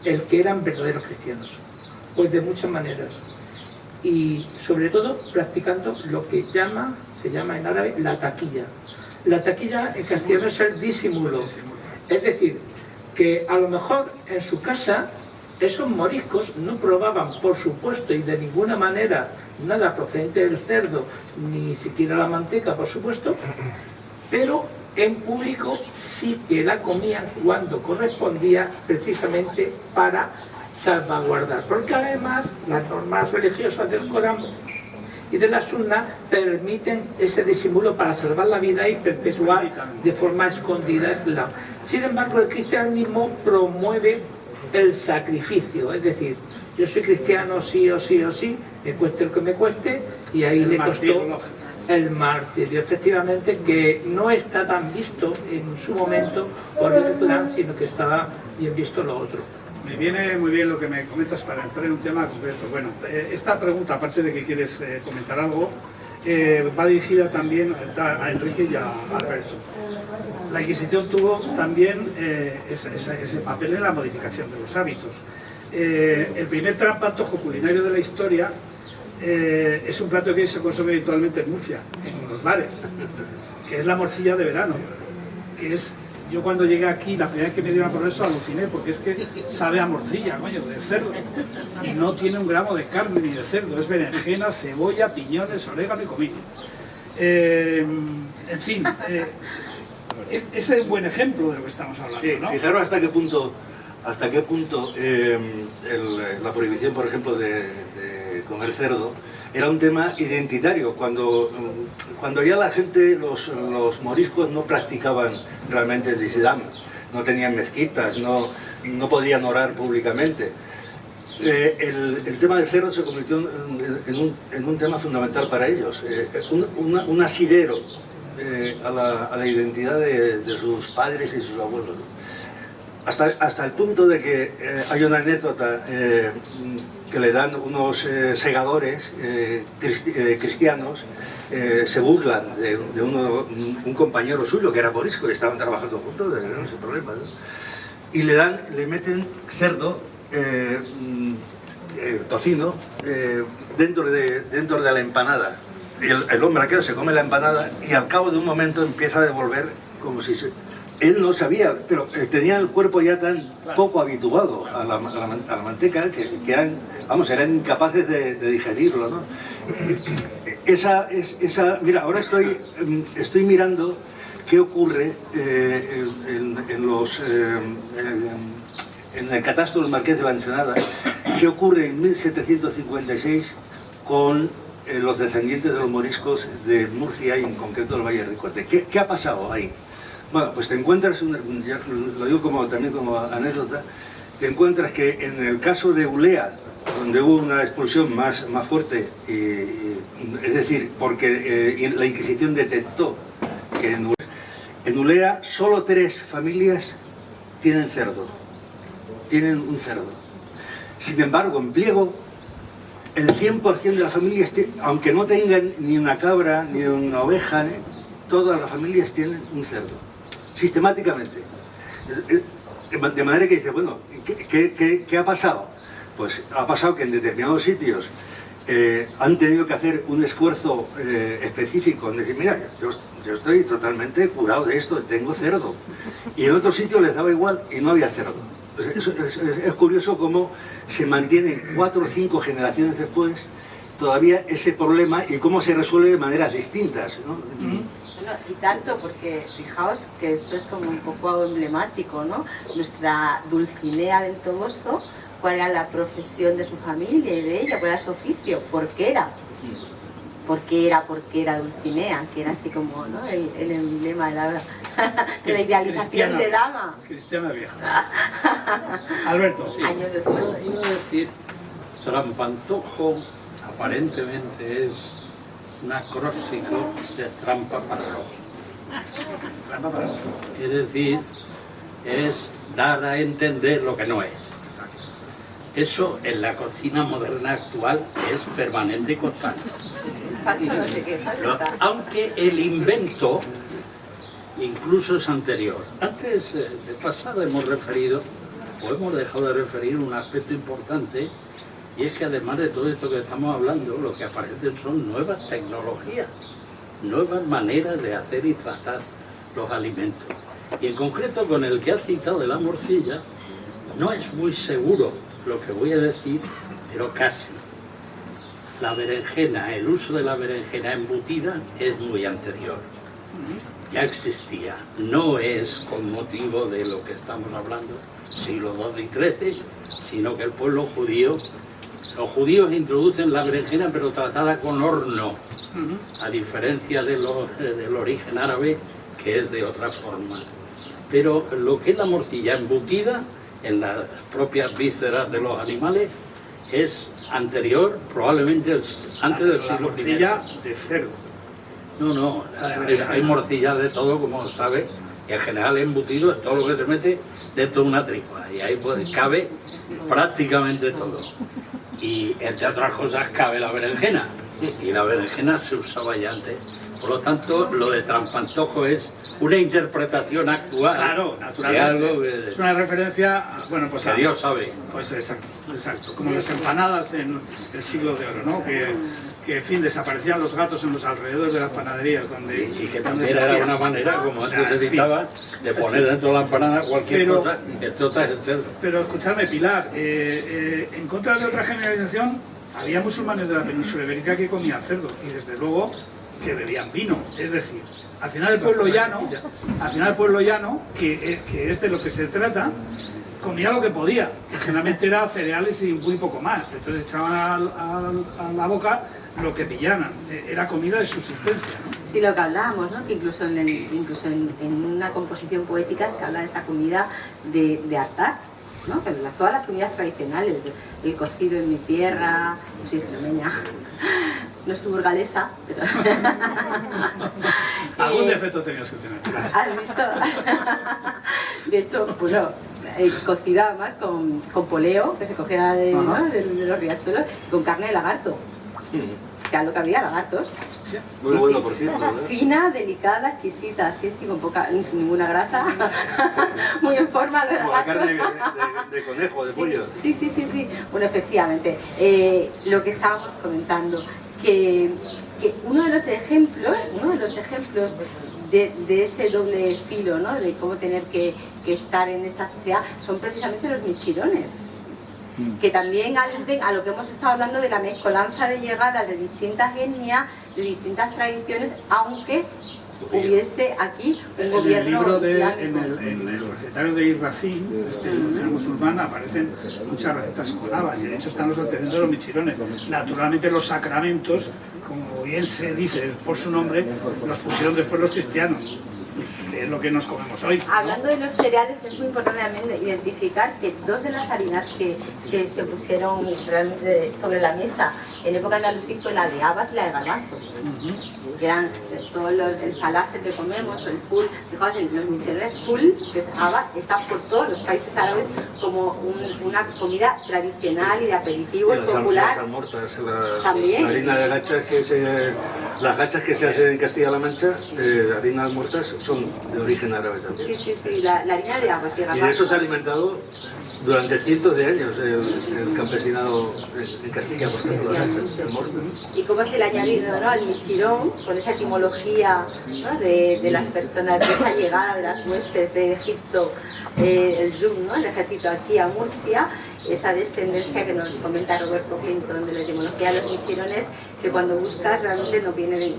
el que eran verdaderos cristianos? Pues de muchas maneras, y sobre todo practicando lo que se llama en árabe la taquilla. La taquilla en castellano es el disimulo, es decir, que a lo mejor en su casa esos moriscos no probaban, por supuesto, y de ninguna manera nada procedente del cerdo, ni siquiera la manteca, por supuesto, pero en público sí que la comían cuando correspondía, precisamente para salvaguardar, porque además las normas religiosas del Corán y de la Sunna permiten ese disimulo para salvar la vida y perpetuar de forma escondida el Islam. Sin embargo, el cristianismo promueve el sacrificio, es decir, yo soy cristiano sí o sí o sí, me cueste lo que me cueste, y ahí le costó el martirio, efectivamente, que no está tan visto en su momento por el Islam, sino que estaba bien visto lo otro. Me viene muy bien lo que me comentas para entrar en un tema concreto. Bueno, esta pregunta, aparte de que quieres comentar algo, va dirigida también a Enrique y a Alberto. La Inquisición tuvo también ese papel en la modificación de los hábitos. El primer antojo culinario de la historia es un plato que se consume habitualmente en Murcia, en los bares, que es la morcilla de verano, que es... Yo cuando llegué aquí, la primera vez que me dieron por eso, aluciné, porque es que sabe a morcilla, coño, de cerdo. Y no tiene un gramo de carne ni de cerdo, es berenjena, cebolla, piñones, orégano y comino. En fin, ese es un buen ejemplo de lo que estamos hablando, sí, ¿no? Fijaros hasta qué punto la prohibición, por ejemplo, de comer cerdo era un tema identitario, cuando ya la gente, los moriscos no practicaban realmente el Islam, no tenían mezquitas, no podían orar públicamente. El tema del cerdo se convirtió en un tema fundamental para ellos, un asidero a la identidad de sus padres y sus abuelos, ¿no? Hasta el punto de que hay una anécdota que le dan unos segadores cristianos, se burlan de un compañero suyo que era morisco y estaban trabajando juntos, no sé problema, ¿no? Y le meten cerdo, tocino, dentro de la empanada. Y el hombre aquel se come la empanada y al cabo de un momento empieza a devolver como si él no sabía, pero tenía el cuerpo ya tan poco habituado a la manteca que eran incapaces de digerirlo, ¿no? Mira, ahora estoy mirando qué ocurre en el catastro del Marqués de la Ensenada, qué ocurre en 1756 con los descendientes de los moriscos de Murcia y en concreto del Valle de Ricote. ¿Qué ha pasado ahí? Bueno, pues te encuentras, ya lo digo también como anécdota, te encuentras que en el caso de Ulea, donde hubo una expulsión más fuerte, es decir, porque la Inquisición detectó que en Ulea solo 3 familias tienen cerdo, tienen un cerdo. Sin embargo, en Pliego, el 100% de las familias, aunque no tengan ni una cabra ni una oveja, todas las familias tienen un cerdo, sistemáticamente. De manera que dice, bueno, ¿qué ha pasado? Pues ha pasado que en determinados sitios han tenido que hacer un esfuerzo específico en decir, mira, yo estoy totalmente curado de esto, tengo cerdo. Y en otros sitios les daba igual y no había cerdo. Es curioso cómo se mantienen 4 o 5 generaciones después todavía ese problema y cómo se resuelve de maneras distintas, ¿no? Bueno, y tanto porque fijaos que esto es como un poco emblemático, ¿no? Nuestra Dulcinea del Toboso, ¿cuál era la profesión de su familia y de ella? ¿Cuál era su oficio? ¿Por qué era? Porque era Dulcinea, que era así como, ¿no?, el emblema de la idealización de dama. Cristiana vieja. Alberto. Sí. Años después. Iba a decir, trampantojo aparentemente es un acróstico de trampa para el ojo. Es decir, es dar a entender lo que no es. Eso en la cocina moderna actual es permanente y constante. Falso, no sé qué, falso. Aunque el invento incluso es anterior. Antes de pasada hemos referido, o hemos dejado de referir un aspecto importante, y es que además de todo esto que estamos hablando, lo que aparecen son nuevas tecnologías, nuevas maneras de hacer y tratar los alimentos. Y en concreto con el que ha citado de la morcilla, no es muy seguro lo que voy a decir, pero casi. La berenjena, el uso de la berenjena embutida es muy anterior. Ya existía. No es con motivo de lo que estamos hablando, siglo II y XIII, sino que el pueblo judío, los judíos introducen la berenjena pero tratada con horno, a diferencia del origen árabe, que es de otra forma. Pero lo que es la morcilla embutida en las propias vísceras de los animales es anterior, probablemente antes del siglo I. Morcilla de cerdo. No, hay morcillas de todo, como sabes, y en general embutido es todo lo que se mete dentro de una tripa, y ahí pues cabe prácticamente todo. Y entre otras cosas cabe la berenjena, y la berenjena se usaba ya antes. Por lo tanto, lo de trampantojo es una interpretación actual. Claro, naturalmente. De algo que, es una referencia, bueno, pues que Dios sabe. Pues exacto. Como las empanadas en el siglo de oro, ¿no? Que en fin, desaparecían los gatos en los alrededores de las panaderías donde... Y que también era una manera, como antes te citaba, de poner dentro de la empanada cualquier cosa, que trata de cerdo. Pero escuchadme, Pilar, en contra de otra generalización, había musulmanes de la península ibérica que comían cerdo, y desde luego que bebían vino. Es decir, al final el pueblo llano, que es de lo que se trata, comía lo que podía, que generalmente era cereales y muy poco más. Entonces echaban a la boca lo que pillaran. Era comida de subsistencia, ¿no? Sí, lo que hablábamos, ¿no? Que incluso en una composición poética se habla de esa comida de hartar, ¿no? Que todas las comidas tradicionales, el cocido en mi tierra, yo soy extremeña, no soy burgalesa, pero... Algún defecto tenías que tener. ¿Has visto? De hecho, bueno, cocida además con poleo, que se cogía de los riachuelos, con carne de lagarto. Que a lo que había, lagartos. Muy bueno, por cierto, ¿verdad? Fina, delicada, exquisita, sí, sin ninguna grasa, muy en forma de como la carne de conejo, de pollo. Sí. Bueno, efectivamente, lo que estábamos comentando, que uno de los ejemplos de ese doble filo, ¿no? De cómo tener que estar en esta sociedad, son precisamente los michirones. Que también aluden a lo que hemos estado hablando de la mezcolanza de llegadas de distintas etnias, de distintas tradiciones, aunque hubiese aquí un gobierno islámico. En el recetario de Irracín, el musulmán, aparecen muchas recetas con habas, y de hecho están los antecedentes de los michirones. Naturalmente los sacramentos, como bien se dice por su nombre, los pusieron después los cristianos, que es lo que nos comemos hoy, ¿no? Hablando de los cereales, es muy importante también identificar que dos de las harinas que se pusieron realmente sobre la mesa en época andalusí fue la de habas y la de garbanzos. Que eran todos el falafel que comemos, el ful, fijaos en los misioneros, ful, que es haba, está por todos los países árabes como una comida tradicional y de aperitivo, popular. Las almortas, También. La harina de gachas las gachas que se hacen en Castilla-La Mancha, harinas almortas, son de origen árabe también. Sí, la harina de habas y garbanzos. Y de eso se ha alimentado durante cientos de años el campesinado en Castilla, por ejemplo, la gacha, el morto. Y cómo se le ha añadido, ¿no?, al michirón, con esa etimología, ¿no?, de las personas, de esa llegada de las huestes de Egipto, el Yum, ¿no?, el ejército aquí a Murcia, esa descendencia que nos comenta Roberto Clinton de la etimología de los michirones, que cuando buscas realmente no tiene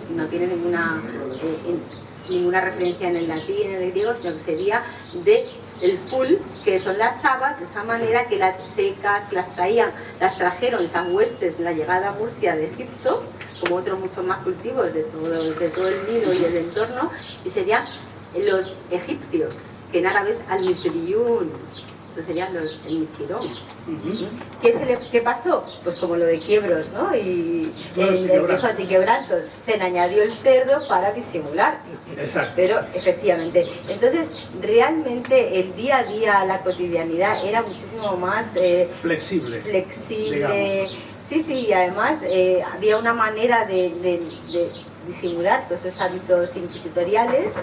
ninguna referencia en el latín, en el griego, sino que sería de el full, que son las habas, de esa manera que las secas, las trajeron esas huestes en la llegada a Murcia de Egipto, como otros muchos más cultivos de todo el Nilo y el entorno, y serían los egipcios, que en árabe es al-misriyun, entonces serían el michirón. ¿Qué pasó? Pues como lo de quiebros, ¿no? Y el Quijote y quebrantos, se le añadió el cerdo para disimular. Exacto. Pero efectivamente, entonces realmente el día a día, la cotidianidad era muchísimo más flexible. Sí, y además había una manera de disimular todos esos hábitos inquisitoriales.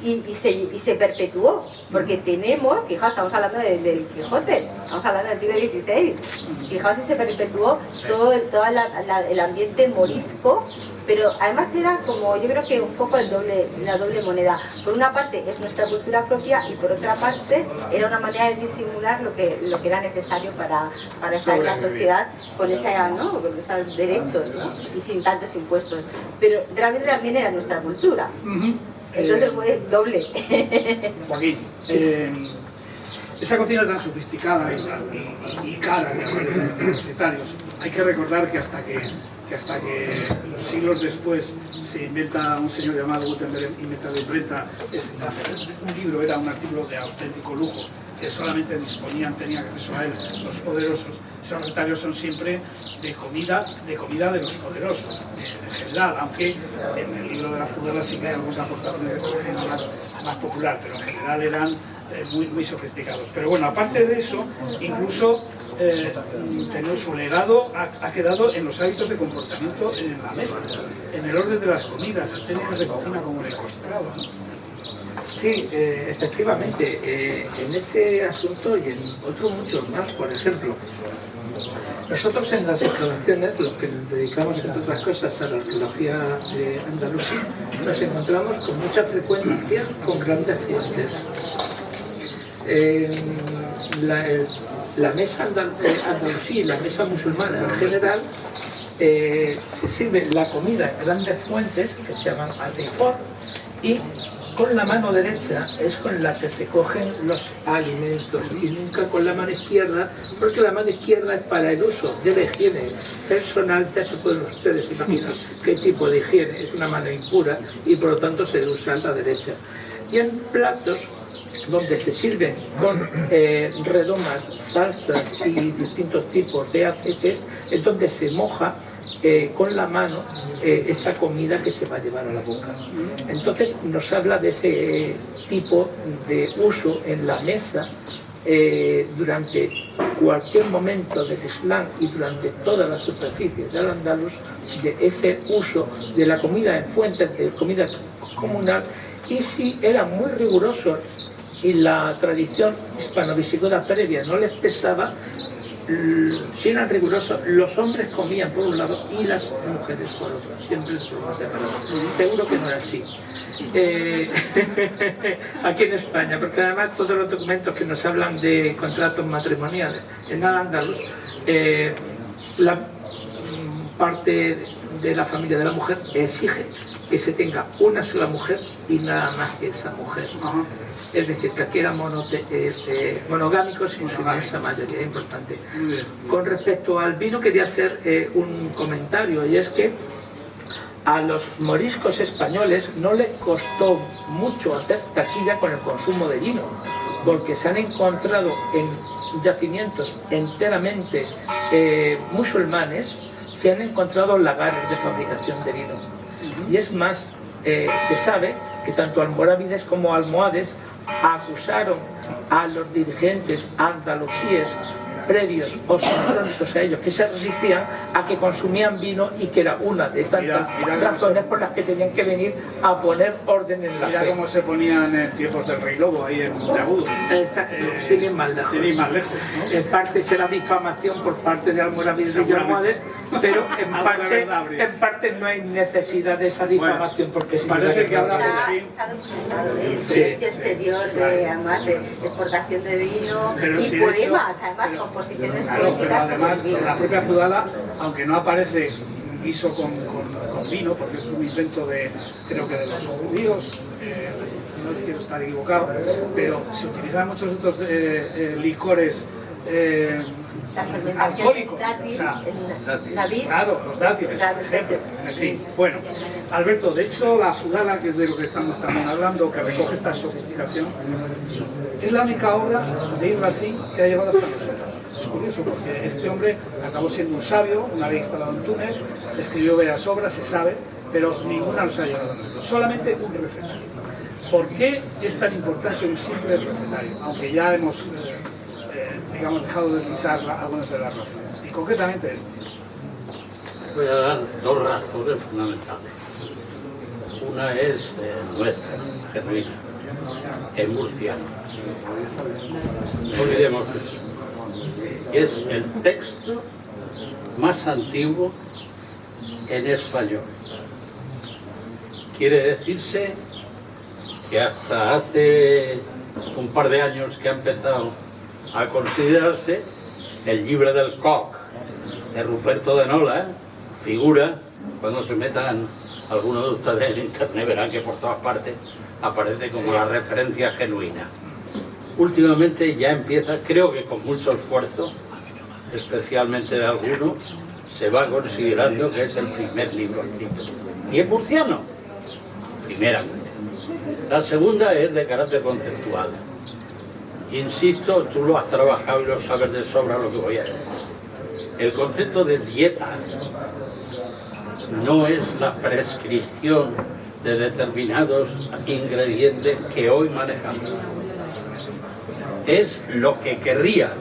Y se perpetuó, porque tenemos, fijaos, estamos hablando del Quijote, estamos hablando del siglo XVI, fijaos si se perpetuó todo el ambiente morisco, pero además era como, yo creo que un poco la doble moneda. Por una parte es nuestra cultura propia y por otra parte era una manera de disimular lo que era necesario para estar en la sociedad con esos derechos, ¿no? Y sin tantos impuestos. Pero realmente también era nuestra cultura. Entonces fue doble. Joaquín, esa cocina tan sofisticada y cara que aparece en los recetarios, hay que recordar que hasta que siglos después se inventa un señor llamado Gutenberg, inventa la imprenta, un libro era un artículo de auténtico lujo, que solamente tenían acceso a él los poderosos. Esos recetarios son siempre de comida de los poderosos, en general, aunque en el libro de la Frugela sí que hay algunas aportaciones de cocina más popular, pero en general eran muy sofisticados. Pero bueno, aparte de eso, incluso su legado ha quedado en los hábitos de comportamiento en la mesa, en el orden de las comidas, en técnicas de cocina como el costrado, ¿no? Sí, efectivamente, en ese asunto y en otros muchos más, por ejemplo, nosotros en las excavaciones, los que nos dedicamos entre otras cosas a la arqueología andalusí, nos encontramos con mucha frecuencia con grandes fuentes. La mesa andalusí, la mesa musulmana en general, se sirve la comida en grandes fuentes que se llaman al-rifor, y con la mano derecha es con la que se cogen los alimentos y nunca con la mano izquierda, porque la mano izquierda es para el uso de la higiene personal. Ya se pueden ustedes imaginar qué tipo de higiene, es una mano impura y por lo tanto se usa la derecha. Y en platos donde se sirven con redomas, salsas y distintos tipos de aceites, es donde se moja con la mano esa comida que se va a llevar a la boca. Entonces nos habla de ese tipo de uso en la mesa durante cualquier momento del Islam y durante todas las superficies del Andalus, de ese uso de la comida en fuentes, de comida comunal. Y si eran muy rigurosos y la tradición hispano-visigoda previa no les pesaba, si eran rigurosos, los hombres comían por un lado y las mujeres por otro, siempre por más separado. Seguro que no era así. Aquí en España, porque además todos los documentos que nos hablan de contratos matrimoniales en Al-Ándalus, la parte de la familia de la mujer exige que se tenga una sola mujer y nada más que esa mujer. Es decir, que aquí eran monogámicos en su inmensa mayoría, importante. Con respecto al vino quería hacer un comentario, y es que a los moriscos españoles no les costó mucho hacer taquilla con el consumo de vino, porque se han encontrado en yacimientos enteramente musulmanes, se han encontrado lagares de fabricación de vino. Y es más, se sabe que tanto almorávides como almohades acusaron a los dirigentes andalusíes previos o sincrónicos a ellos que se resistían a que consumían vino, y que era una de tantas razones por las que tenían que venir a poner orden en la fe. Mira cómo se ponían en tiempos del Rey Lobo, ahí en Monteagudo. Exacto, sin ir más lejos. Sin ir más lejos, ¿no? En parte será difamación por parte de almorávides y almohades, pero en parte no hay necesidad de esa difamación, porque parece que ahora está documentado el comercio exterior de exportación de vino y poemas, además con posiciones Claro, pero políticas. además en la propia Fudala, aunque no aparece guiso con vino, porque es un invento creo que de los judíos, no quiero estar equivocado, pero se utilizan muchos otros licores La fermentación alcohólicos. dátil, O sea, la vid, claro, los dátiles, por ejemplo. En fin, bueno, Alberto, de hecho la Fudala, que es de lo que estamos también hablando, que recoge esta sofisticación, es la única obra de Ibn Racine que ha llegado hasta nosotros. Es curioso porque este hombre acabó siendo un sabio, una vez instalado en Túnez, escribió bellas obras, se sabe, pero ninguna nos ha llegado a nosotros, solamente un recetario. ¿Por qué es tan importante un simple recetario? Aunque ya hemos digamos, dejado de utilizar algunas de las razones, y concretamente este. Voy a dar dos razones fundamentales. Una es nuestra, genuina, es murciana. No olvidemos eso. Es el texto más antiguo en español. Quiere decirse que hasta hace un par de años que ha empezado a considerarse el Llibre del Coc de Ruperto de Nola, figura, cuando se metan algunos de ustedes en internet verán que por todas partes aparece como la referencia genuina. Últimamente ya empieza, creo que con mucho esfuerzo, especialmente de algunos, se va considerando que es el primer libro escrito. Y es murciano, primeramente. La segunda es de carácter conceptual. Insisto, tú lo has trabajado y lo sabes de sobra lo que voy a decir. El concepto de dieta no es la prescripción de determinados ingredientes que hoy manejamos. Es lo que querrían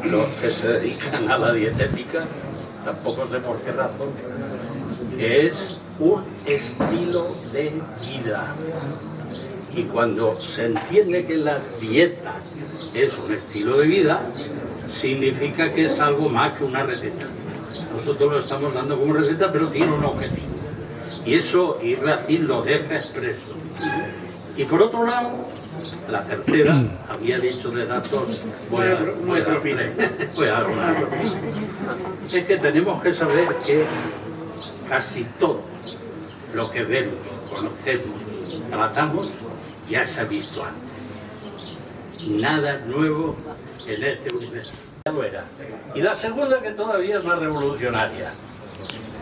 los que se dedican a la dietética, tampoco sé por qué razón, que es un estilo de vida. Y cuando se entiende que la dieta es un estilo de vida, significa que es algo más que una receta. Nosotros lo estamos dando como receta, pero tiene un objetivo. Y eso Ibn Racine lo deja expreso. Y por otro lado, la tercera, había dicho de datos, voy a dar una. Es que tenemos que saber que casi todo lo que vemos, conocemos, tratamos, ya se ha visto antes. Nada nuevo en este universo. Ya lo era. Y la segunda, que todavía es más revolucionaria,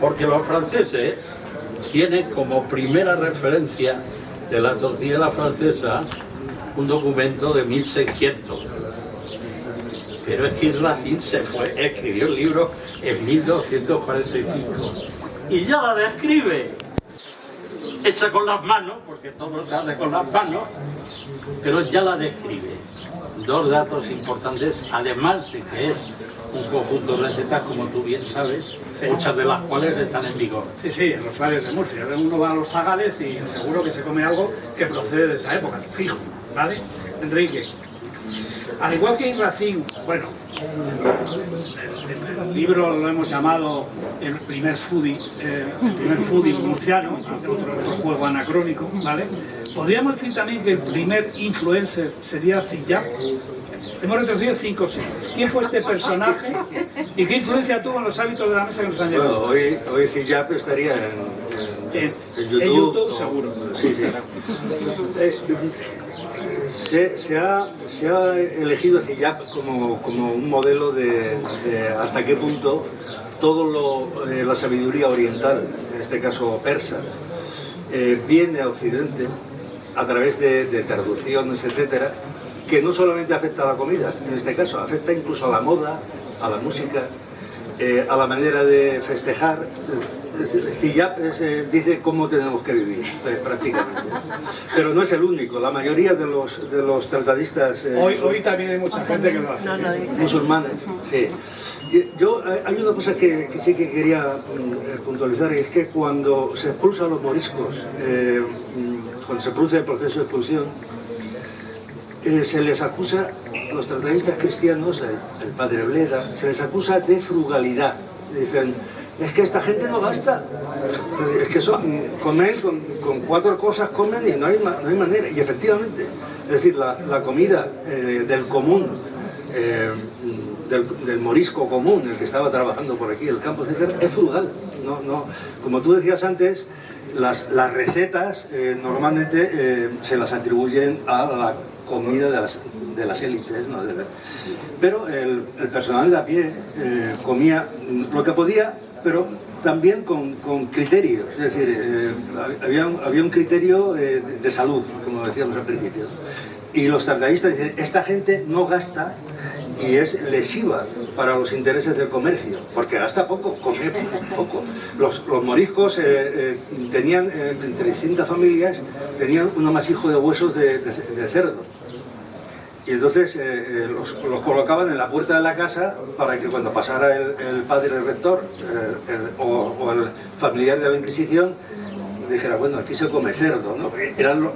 porque los franceses tienen como primera referencia de la tortilla a la francesa un documento de 1600. Pero es que Ibn Racine se fue, escribió el libro en 1245 y ya la describe hecha con las manos, porque todo se hace con las manos, pero ya la describe. Dos datos importantes, además de que es un conjunto de recetas, como tú bien sabes, muchas de las cuales están en vigor. Sí, sí, en los bares de Murcia. Uno va a los zagales y seguro que se come algo que procede de esa época, fijo, ¿vale? Enrique. Al igual que Ibn Racine, bueno, el libro lo hemos llamado el primer foodie murciano, hace otro juego anacrónico, ¿vale? Podríamos decir también que el primer influencer sería Ziyad. Hemos retrocedido 5 siglos. ¿Quién fue este personaje y qué influencia tuvo en los hábitos de la mesa que nos han llevado? Bueno, hoy Ziyad estaría en YouTube, seguro. Sí, sí. Se ha elegido Ziyad como un modelo de hasta qué punto la sabiduría oriental, en este caso persa, viene a Occidente a través de traducciones, etcétera, que no solamente afecta a la comida, en este caso, afecta incluso a la moda, a la música, a la manera de festejar. Ziyad dice cómo tenemos que vivir, prácticamente. Pero no es el único, la mayoría de los tratadistas hoy también hay mucha gente que lo hace. Musulmanes, sí. Hay una cosa que sí que quería puntualizar, y es que cuando se expulsan a los moriscos, cuando se produce el proceso de expulsión, se les acusa, los tratadistas cristianos, el padre Bleda, se les acusa de frugalidad. Dicen, es que esta gente no gasta, es que comen con 4 cosas comen y no hay manera. Y efectivamente, es decir, la comida del común del morisco común, el que estaba trabajando por aquí, el campo, etc., es frugal. Como tú decías antes, las recetas normalmente se las atribuyen a la comida de las élites, ¿no? Pero el personal de a pie comía lo que podía, pero también con criterios, es decir, había un criterio de salud, como decíamos al principio. Y los tratadistas dicen, esta gente no gasta y es lesiva para los intereses del comercio, porque gasta poco, come poco. Los moriscos tenían, entre distintas familias, tenían un amasijo de huesos de cerdo. Y entonces los colocaban en la puerta de la casa para que cuando pasara el padre rector o el familiar de la Inquisición dijera, bueno, aquí se come cerdo, ¿no?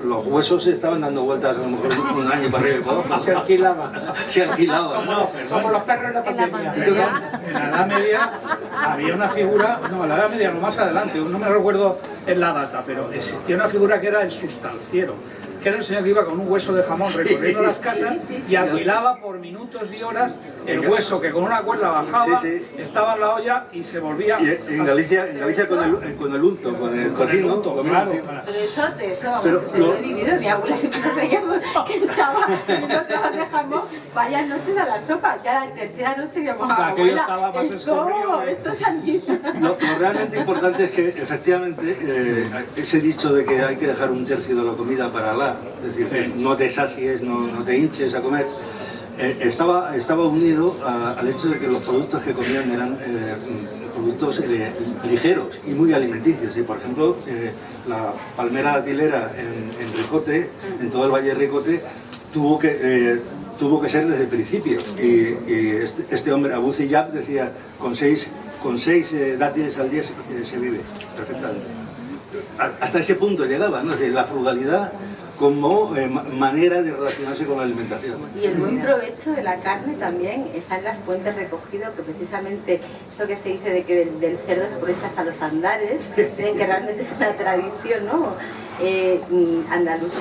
Los huesos estaban dando vueltas a lo mejor un año para arriba y para abajo. Se alquilaba. Se alquilaba. No, Como los perros en la pandemia. Entonces, en la Edad Media había una figura, no, en la Edad Media, no más adelante, no me recuerdo en la data, pero existía una figura que era el sustanciero, que era un señor que iba con un hueso de jamón recorriendo las casas y alquilaba por minutos y horas el hueso que con una cuerda bajaba, estaba en la olla y se volvía... Y en Galicia con el unto, con el cocino. Claro. Pero eso lo he vivido, mi abuela siempre nos reíamos que echaba minutos de jamón varias noches a la sopa, ya la tercera noche digamos, Aquello estaba más escurrido. esto es antiguo. Lo realmente importante es que efectivamente ese dicho de que hay que dejar un tercio de la comida para Alá, es decir, que no te sacies, no te hinches a comer, estaba unido al hecho de que los productos que comían eran productos ligeros y muy alimenticios. Y por ejemplo, la palmera atilera en Ricote, en todo el Valle de Ricote, tuvo que ser desde el principio. Y este hombre, Abu Ziyab, decía, con seis dátiles al día se vive perfectamente. Hasta ese punto llegaba, ¿no? La frugalidad como manera de relacionarse con la alimentación. Y el buen provecho de la carne también está en las fuentes recogido, que precisamente eso que se dice de que del cerdo se aprovecha hasta los andares, que realmente es una tradición, ¿no? Andalusí,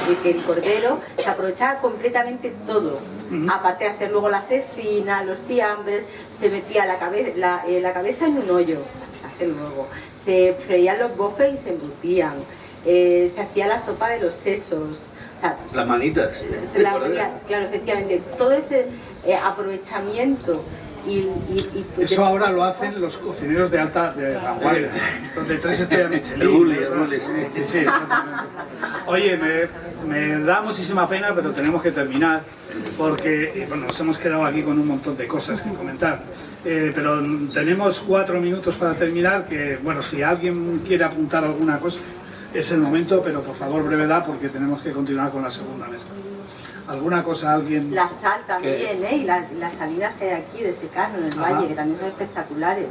de que el cordero se aprovechaba completamente todo, aparte de hacer luego la cecina, los fiambres, se metía la cabeza en un hoyo, se hace luego, se freían los bofes y se embutían. Se hacía la sopa de los sesos. O sea, las manitas. Claro, efectivamente. Todo ese aprovechamiento eso ahora lo hacen los cocineros de alta vanguardia, donde 3 estrellas Michelin. Sí, oye, me da muchísima pena, pero tenemos que terminar, porque bueno, nos hemos quedado aquí con un montón de cosas que comentar. Pero tenemos 4 minutos para terminar, que bueno, si alguien quiere apuntar alguna cosa, es el momento, pero por favor brevedad, porque tenemos que continuar con la segunda mesa. ¿Alguna cosa alguien...? La sal también, y las salinas que hay aquí de secano en el valle, que también son espectaculares.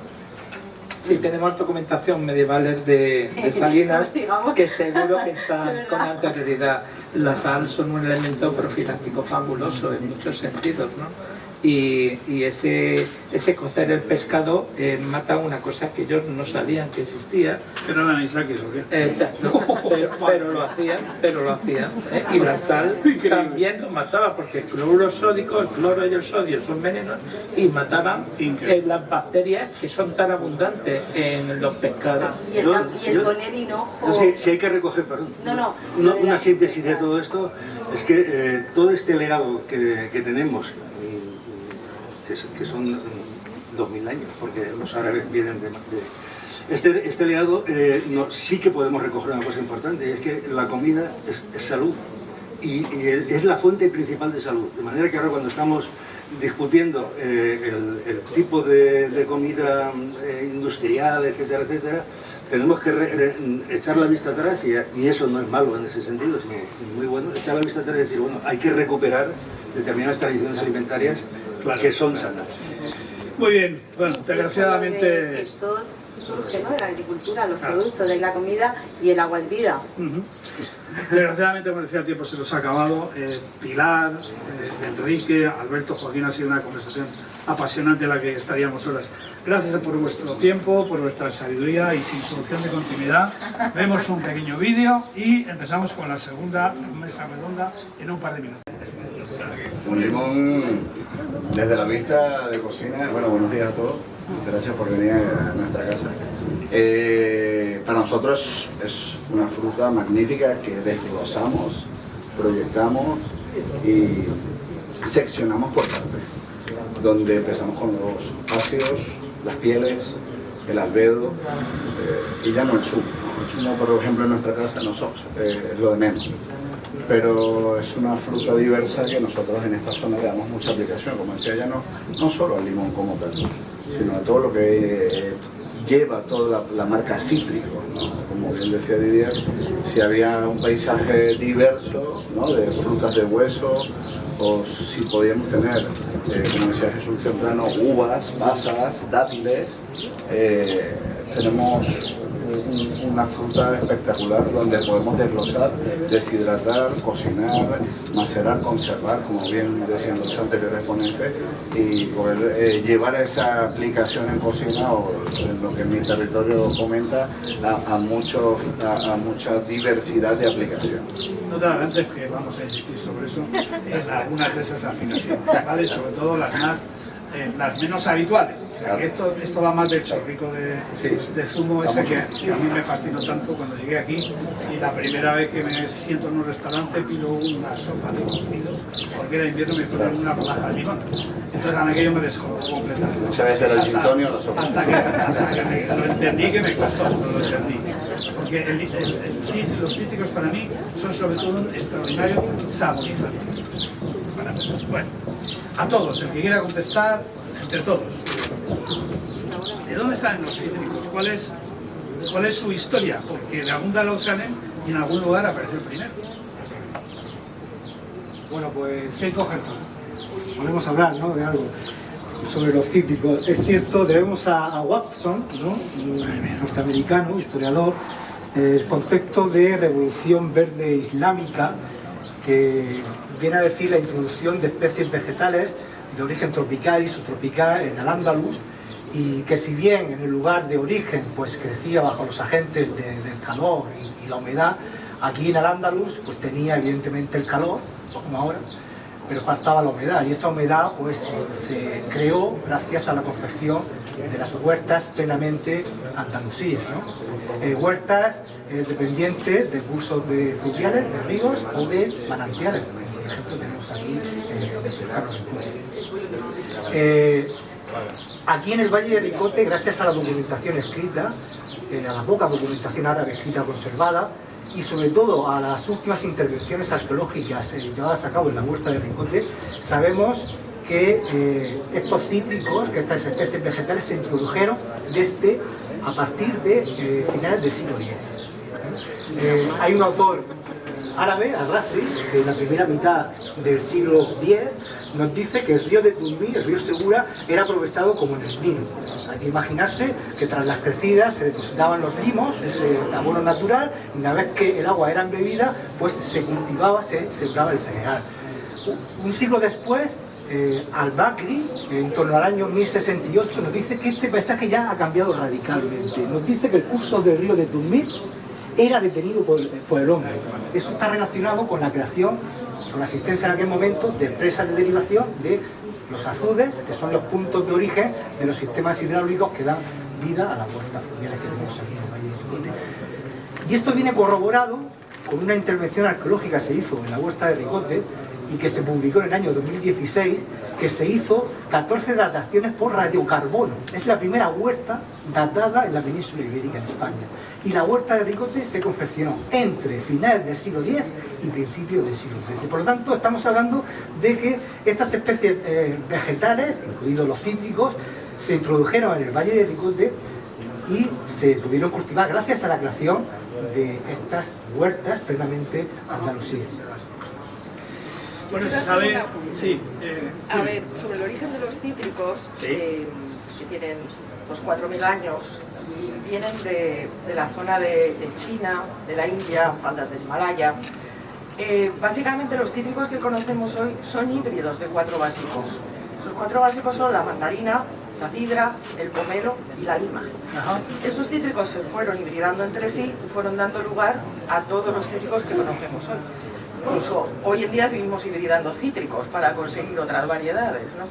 Sí, tenemos documentación medievales de salinas que seguro que están con anterioridad. La sal son un elemento profiláctico fabuloso en muchos sentidos, ¿no? Y ese cocer el pescado mata una cosa que ellos no sabían que existía. ¿Pero eran anisakis o qué? Exacto, pero lo hacían, Y la sal también lo mataba, porque el cloruro sódico, el cloro y el sodio son venenos y mataban las bacterias que son tan abundantes en los pescados. Y el poner hinojo... Si hay que recoger, perdón, una síntesis de todo esto, es que todo este legado que tenemos, que son 2000 años, porque los árabes vienen de este legado, sí que podemos recoger una cosa importante, y es que la comida es salud, y es la fuente principal de salud, de manera que ahora cuando estamos discutiendo el tipo de comida industrial, etcétera, etcétera, tenemos que echar la vista atrás, y eso no es malo en ese sentido, sino muy bueno, echar la vista atrás y decir, bueno, hay que recuperar determinadas tradiciones alimentarias que son sanas. Muy bien, bueno, desgraciadamente... Que todo surge, ¿no?, de la agricultura, los productos de la comida y el agua hervida. Desgraciadamente, como decía, el tiempo se nos ha acabado. Pilar, Enrique, Alberto, Joaquín, ha sido una conversación apasionante en la que estaríamos horas. Gracias por vuestro tiempo, por vuestra sabiduría, y sin solución de continuidad vemos un pequeño vídeo y empezamos con la segunda mesa redonda en un par de minutos. Un limón Desde la vista de cocina, bueno, buenos días a todos. Gracias por venir a nuestra casa. Para nosotros es una fruta magnífica que desglosamos, proyectamos y seccionamos por partes, donde empezamos con los ácidos, las pieles, el albedo y ya no el zumo. El zumo, por ejemplo, en nuestra casa no es lo de menos. Pero es una fruta diversa que nosotros en esta zona le damos mucha aplicación, como decía ya, no solo al limón como tal, sino a todo lo que lleva toda la marca cítrico, ¿no? Como bien decía Didier, si había un paisaje diverso, ¿no? De frutas de hueso, o si podíamos tener, como decía Jesús temprano, uvas, pasas, dátiles, tenemos una fruta espectacular donde podemos desglosar, deshidratar, cocinar, macerar, conservar, como bien decían los anteriores ponentes, y poder llevar esa aplicación en cocina, o en lo que mi territorio comenta, a mucha diversidad de aplicación. No te adelantes, que vamos a insistir sobre eso en algunas de esas aplicaciones, ¿vale? Sobre todo las menos habituales. O sea, que esto va más del chorrico de zumo ese que a mí me fascinó tanto cuando llegué aquí, y la primera vez que me siento en un restaurante pido una sopa de cocido, porque era invierno y me ponen una rodaja de limón. Entonces en aquello me descolocó completamente. Muchas veces era el gin tonic o la sopa. Hasta que lo entendí, que me costó, pero lo entendí. Porque los cítricos para mí son sobre todo un extraordinario saborizante. Bueno, a todos, el que quiera contestar, entre todos. ¿De dónde salen los cítricos? ¿Cuál es su historia? Porque de algún lado salen y en algún lugar aparece el primero. Bueno, pues ¿Qué cogen? podemos hablar, ¿no?, de algo sobre los cítricos. Es cierto, debemos a Watson, ¿no?, un norteamericano, historiador, el concepto de revolución verde islámica, que viene a decir la introducción de especies vegetales de origen tropical y subtropical en Al-Ándalus, y que si bien en el lugar de origen pues crecía bajo los agentes del calor y la humedad, aquí en Al-Ándalus pues tenía evidentemente el calor, como ahora, pero faltaba la humedad, y esa humedad pues se creó gracias a la confección de las huertas plenamente andalusíes, ¿no? Huertas dependientes de cursos de fluviales, de ríos o de manantiales. Por ejemplo, tenemos aquí aquí en el Valle de Ricote, gracias a la documentación escrita, a la poca documentación árabe escrita conservada, y sobre todo a las últimas intervenciones arqueológicas llevadas a cabo en la huerta de Ricote, sabemos que estos cítricos, que estas especies vegetales se introdujeron a partir de finales del siglo X. Hay un autor árabe, Al-Razi, que en la primera mitad del siglo X nos dice que el río de Tumbí, el río Segura, era aprovechado como en el vino. Hay que imaginarse que tras las crecidas se depositaban los limos, ese abono natural, y una vez que el agua era embebida, pues se cultivaba, se sembraba el cereal. Un siglo después, Al-Bakri, en torno al año 1068, nos dice que este paisaje ya ha cambiado radicalmente. Nos dice que el curso del río de Tumbí era detenido por el hombre. Eso está relacionado con la creación, con la existencia en aquel momento de presas de derivación de los azudes, que son los puntos de origen de los sistemas hidráulicos que dan vida a las huertas fluviales que tenemos aquí en el Valle de Ricote. Y esto viene corroborado con una intervención arqueológica que se hizo en la huerta de Ricote y que se publicó en el año 2016, que se hizo 14 dataciones por radiocarbono. Es la primera huerta datada en la península ibérica, en España. Y la huerta de Ricote se confeccionó entre finales del siglo X y principios del siglo XIII. Por lo tanto, estamos hablando de que estas especies vegetales, incluidos los cítricos, se introdujeron en el Valle de Ricote y se pudieron cultivar gracias a la creación de estas huertas plenamente andalusíes. Bueno, se sabe... Sí. A ver, sobre el origen de los cítricos, que tienen pues 4.000 años y vienen de la zona de China, de la India, faldas del Himalaya. Básicamente los cítricos que conocemos hoy son híbridos de 4 básicos. Los 4 básicos son la mandarina, la sidra, el pomelo y la lima. Esos cítricos se fueron hibridando entre sí y fueron dando lugar a todos los cítricos que conocemos hoy. incluso hoy en día seguimos hibridando cítricos para conseguir otras variedades, ¿no?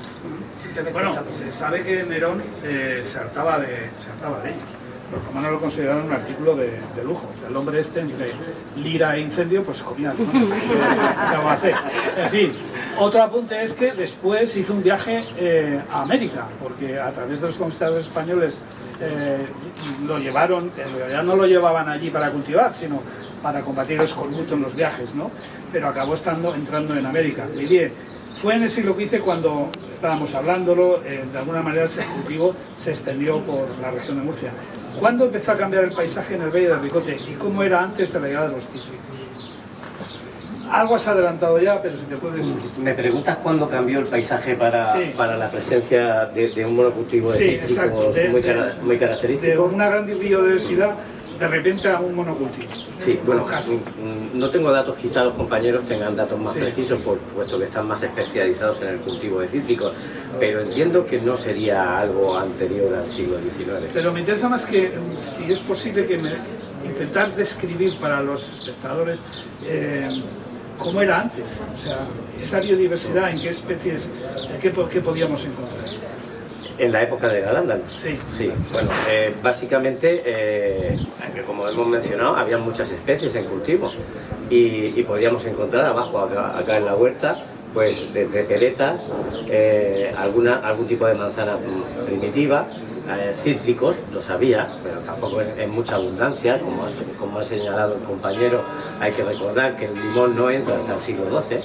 Bueno, se sabe que Nerón se hartaba de ellos. Los romanos lo consideraron un artículo de lujo. El hombre este, entre lira e incendio, pues comía, ¿no? ¿Qué vamos a hacer? En fin, otro apunte es que después hizo un viaje a América, porque a través de los conquistadores españoles lo llevaron, en realidad no lo llevaban allí para cultivar, sino para combatir el escorbuto en los viajes, ¿no? Pero acabó entrando en América. Vivier fue en el siglo XV cuando estábamos hablándolo, de alguna manera ese cultivo se extendió por la región de Murcia. ¿Cuándo empezó a cambiar el paisaje en el Valle de Ricote y cómo era antes de la llegada de los cítricos? Algo has adelantado ya, pero si te puedes... ¿Me preguntas cuándo cambió el paisaje para la presencia de un monocultivo de cítricos muy característico? De una gran biodiversidad, de repente a un monocultivo. Sí, bueno, no tengo datos, quizá los compañeros tengan datos más precisos, puesto que están más especializados en el cultivo de cítricos, pero entiendo que no sería algo anterior al siglo XIX. Pero me interesa más que, si es posible, que intentar describir para los espectadores cómo era antes, o sea, esa biodiversidad, en qué especies, qué podíamos encontrar. En la época del Al-Ándalus. Sí. Bueno, básicamente, como hemos mencionado, había muchas especies en cultivo y podíamos encontrar abajo, acá en la huerta, pues desde peretas, algún tipo de manzana primitiva, cítricos, los había, pero tampoco en mucha abundancia, como ha señalado el compañero. Hay que recordar que el limón no entra hasta el siglo XII,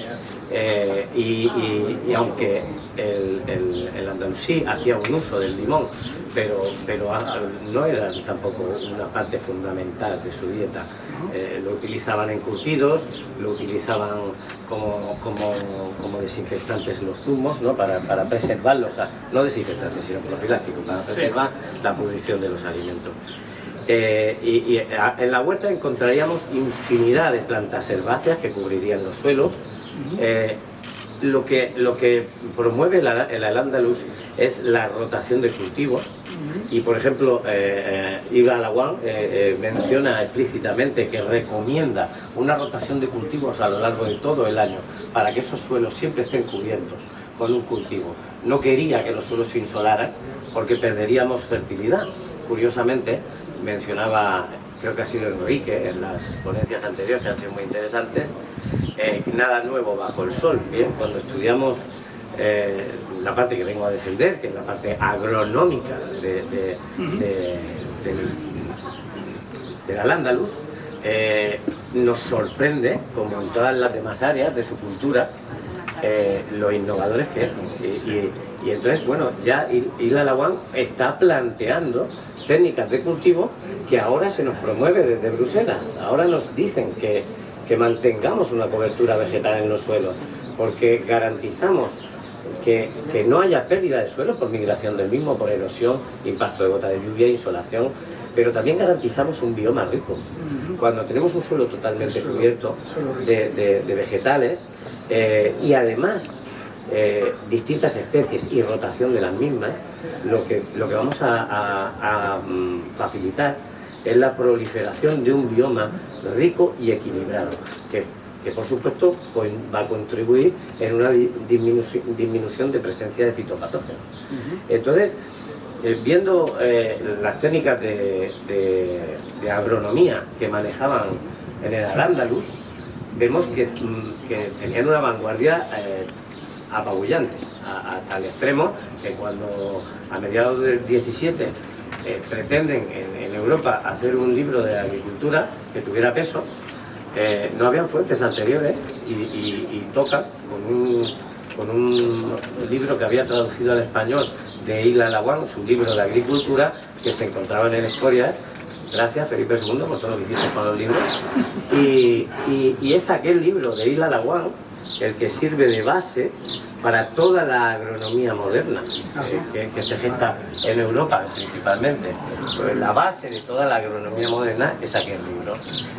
y aunque el andalusí hacía un uso del limón, pero no era tampoco una parte fundamental de su dieta. Lo utilizaban en curtidos, lo utilizaban como desinfectantes los zumos, ¿no? para preservarlos, no desinfectantes sino profilácticos, para preservar la pudrición de los alimentos. En la huerta encontraríamos infinidad de plantas herbáceas que cubrirían los suelos. Lo que promueve el Al-Ándalus es la rotación de cultivos, y por ejemplo Ibn al-Awan menciona explícitamente que recomienda una rotación de cultivos a lo largo de todo el año para que esos suelos siempre estén cubiertos con un cultivo. No quería que los suelos se insolaran porque perderíamos fertilidad. Curiosamente mencionaba, creo que ha sido Enrique en las ponencias anteriores, que han sido muy interesantes, nada nuevo bajo el sol. Bien, cuando estudiamos la parte que vengo a defender, que es la parte agronómica del Al-Ándalus, nos sorprende, como en todas las demás áreas de su cultura, lo innovadores que es. Y entonces, bueno, ya Ibn al-Awan está planteando técnicas de cultivo que ahora se nos promueve desde Bruselas. Ahora nos dicen que mantengamos una cobertura vegetal en los suelos, porque garantizamos que no haya pérdida de suelo por migración del mismo, por erosión, impacto de gota de lluvia, insolación, pero también garantizamos un bioma rico. Cuando tenemos un suelo totalmente cubierto de vegetales y además distintas especies y rotación de las mismas, lo que vamos a facilitar es la proliferación de un bioma rico y equilibrado, que por supuesto pues, va a contribuir en una disminución de presencia de fitopatógenos. Entonces, viendo las técnicas de agronomía que manejaban en el Al-Ándalus, vemos que tenían una vanguardia apabullante, a tal extremo que cuando a mediados del 17 pretenden en Europa hacer un libro de agricultura que tuviera peso, no habían fuentes anteriores y tocan con un libro que había traducido al español de Ibn al-Awan, su libro de agricultura, que se encontraba en el Escorial. Gracias, Felipe II, por todo lo que hiciste con los libros. Y es aquel libro de Ibn al-Awan el que sirve de base para toda la agronomía moderna que se gesta en Europa principalmente. Pues la base de toda la agronomía moderna es aquel libro.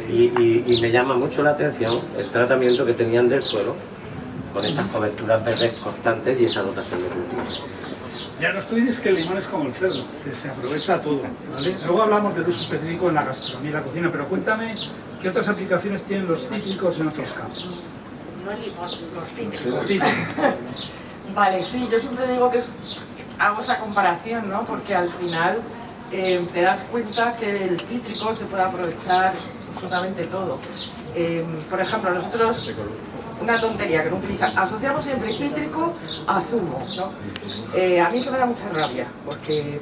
Y me llama mucho la atención el tratamiento que tenían del suelo con estas coberturas verdes constantes y esa rotación de cultivos. Ya nos tú dices que el limón es como el cerdo, que se aprovecha todo, ¿vale? Luego hablamos del uso específico en la gastronomía y la cocina, pero cuéntame ¿Qué otras aplicaciones tienen los cítricos en otros campos? No el limón, los cítricos. Los cítricos. Vale, sí, yo siempre digo que hago esa comparación, ¿no? Porque al final te das cuenta que el cítrico se puede aprovechar absolutamente todo. Por ejemplo, nosotros, una tontería que no utilizamos, asociamos siempre cítrico a zumo, ¿no? A mí eso me da mucha rabia, porque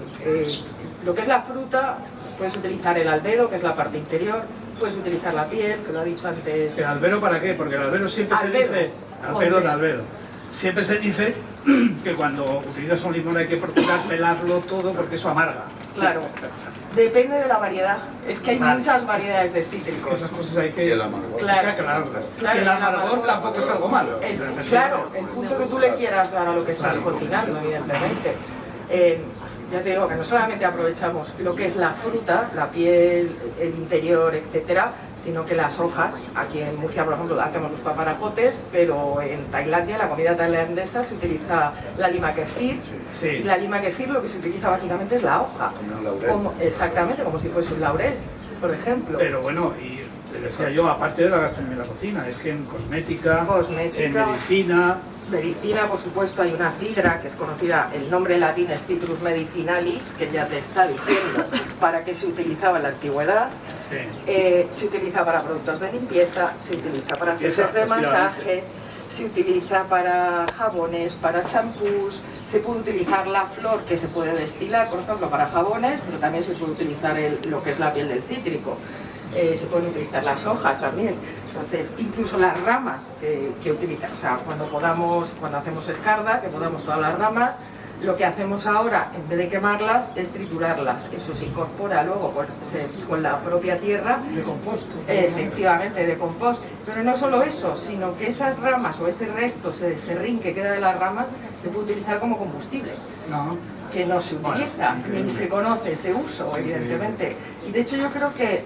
lo que es la fruta, puedes utilizar el albedo, que es la parte interior, puedes utilizar la piel, que lo ha dicho antes. ¿El albero para qué? Porque el albero siempre Albedo. se dice... Albero de albedo. Siempre se dice que cuando utilizas un limón hay que procurar pelarlo todo porque eso amarga. Claro. Depende de la variedad. Es que hay Vale. muchas variedades de cítricos. Esas cosas hay que Claro. aclararlas. Claro, Y el amargor tampoco es algo malo. Claro, el punto que tú le quieras dar a lo que estás cocinando, evidentemente. Ya te digo que no solamente aprovechamos lo que es la fruta, la piel, el interior, etcétera, sino que las hojas, aquí en Murcia, por ejemplo, hacemos los paparajotes, pero en Tailandia, en la comida tailandesa, se utiliza la lima kefir. Sí. Y la lima kefir lo que se utiliza básicamente es la hoja. Como un laurel. Exactamente, como si fuese un laurel, por ejemplo. Pero bueno, y te decía yo, aparte de la gastronomía y la cocina, es que en cosmética, en medicina, por supuesto, hay una cidra que es conocida, el nombre latín es Citrus medicinalis, que ya te está diciendo para qué se utilizaba en la antigüedad. Sí. Se utiliza para productos de limpieza, se utiliza para aceites de masaje, se utiliza para jabones, para champús, se puede utilizar la flor que se puede destilar, por ejemplo, para jabones, pero también se puede utilizar lo que es la piel del cítrico. Se pueden utilizar las hojas también. Entonces, incluso las ramas que utilizan, o sea, cuando hacemos escarda, que podamos todas las ramas, lo que hacemos ahora, en vez de quemarlas, es triturarlas. Eso se incorpora luego con la propia tierra. De compost. Efectivamente, de compost. Pero no solo eso, sino que esas ramas o ese resto, ese serrín que queda de las ramas, se puede utilizar como combustible. No. Que no se utiliza, ni se conoce ese uso, evidentemente. Y de hecho yo creo que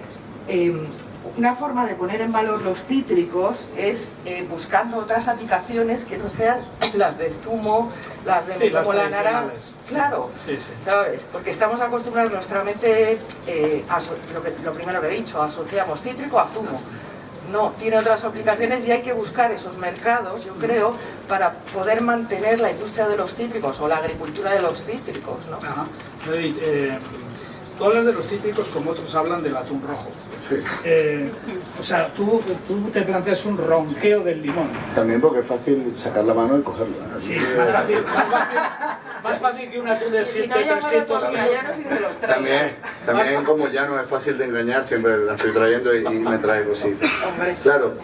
una forma de poner en valor los cítricos es buscando otras aplicaciones que no sean las de zumo, las de como la naranja. Claro, sí. ¿sabes? Porque estamos acostumbrados nuestra mente, lo primero que he dicho, asociamos cítrico a zumo. No, tiene otras aplicaciones y hay que buscar esos mercados, yo creo, para poder mantener la industria de los cítricos o la agricultura de los cítricos, ¿no? Ajá. Tú hablas de los cítricos como otros hablan del atún rojo. Sí. O sea, tú te planteas un ronqueo del limón. También porque es fácil sacar la mano y cogerla. Sí, más fácil que un atún de 300 También como ya no es fácil de engañar, siempre la estoy trayendo y me trae cositas. Claro,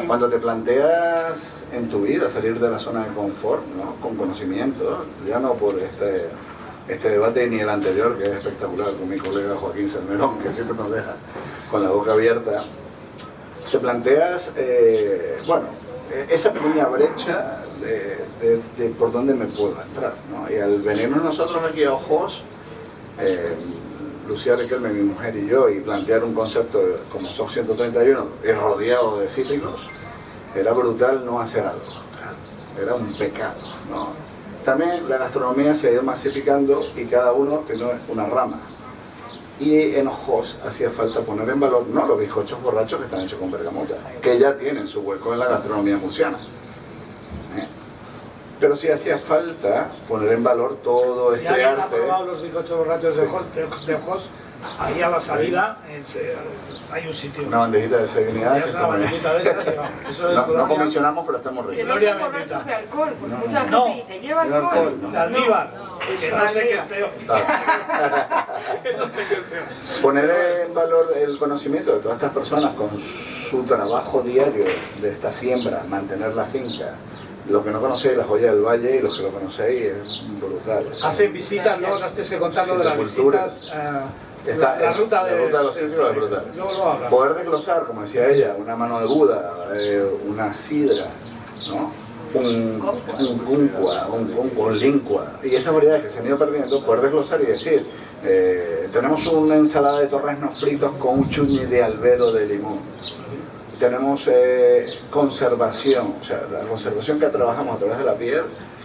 cuando te planteas en tu vida salir de la zona de confort, ¿no? Con conocimiento, ya no por este debate ni el anterior, que es espectacular, con mi colega Joaquín Salmerón, que siempre nos deja con la boca abierta, te planteas, esa pequeña brecha de por dónde me puedo entrar, ¿no? Y al venirnos nosotros aquí a Ojos, Lucía Riquelme, mi mujer y yo, y plantear un concepto como SOC 131 y rodeado de cítricos, era brutal no hacer algo, era un pecado, ¿no? También la gastronomía se ha ido masificando y cada uno tiene una rama. Y en Ojos hacía falta poner en valor, no los bizcochos borrachos que están hechos con bergamota, que ya tienen su hueco en la gastronomía murciana. Pero sí hacía falta poner en valor todo si este alguien arte. ha probado los bizcochos borrachos de Ojos, ahí a la salida hay un sitio. Una bandejita de seguridad. Es una bandejita de esas, eso es no comisionamos, pero estamos ricos. Que no son borrachos de alcohol, porque mucha gente dice, ¿lleva alcohol? De almíbar, que no sé qué es peor. Que no sé qué es peor. Poner en valor el conocimiento de todas estas personas con su trabajo diario de esta siembra, mantener la finca. Los que no conocéis la joya del valle y los que lo conocéis es brutal. Hacen visitas, luego nos tienes que contar lo de las visitas. La ruta de los cítricos es brutal. Poder desglosar, como decía ella, una mano de Buda, una sidra, ¿no? un cuncua, un lincua, y esas variedades que se han ido perdiendo, poder desglosar y decir, tenemos una ensalada de torreznos fritos con un chuñi de albedo de limón. Tenemos conservación, o sea, la conservación que trabajamos a través de la piel,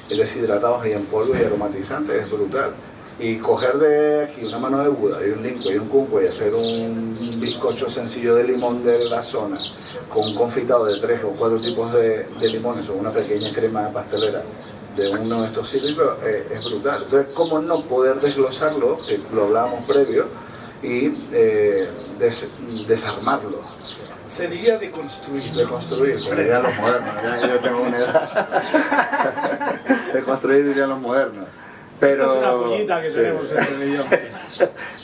y deshidratados y en polvo y aromatizantes, es brutal. Y coger de aquí una mano de Buda y un linco y un cumco y hacer un bizcocho sencillo de limón de la zona con un confitado de 3 o 4 tipos de limones o una pequeña crema pastelera de uno de estos cítricos es brutal. Entonces, ¿cómo no poder desglosarlo? Que lo hablábamos previo, y desarmarlo. Se diría de construir. De construir, que dirían los modernos. Ya yo tengo una edad. De construir dirían los modernos. Pero, esto es una puñita que tenemos entre ellos.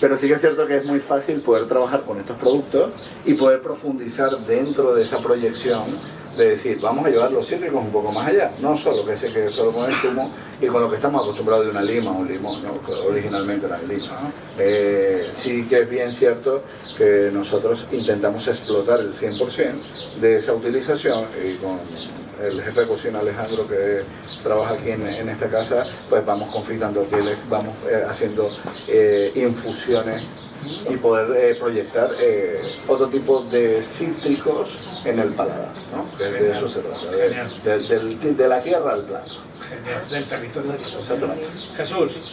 Pero sí que es cierto que es muy fácil poder trabajar con estos productos y poder profundizar dentro de esa proyección de decir, vamos a llevar los cítricos un poco más allá, no solo que se quede solo con el zumo y con lo que estamos acostumbrados de una lima o un limón, ¿no? Que originalmente era el lima. Sí que es bien cierto que nosotros intentamos explotar el 100% de esa utilización, y con el jefe de cocina Alejandro, que trabaja aquí en esta casa, pues vamos confitando pieles, vamos haciendo infusiones y poder proyectar otro tipo de cítricos en el paladar, ¿no? De eso se trata, de la tierra al plato. Genial, del territorio. Exactamente. Jesús,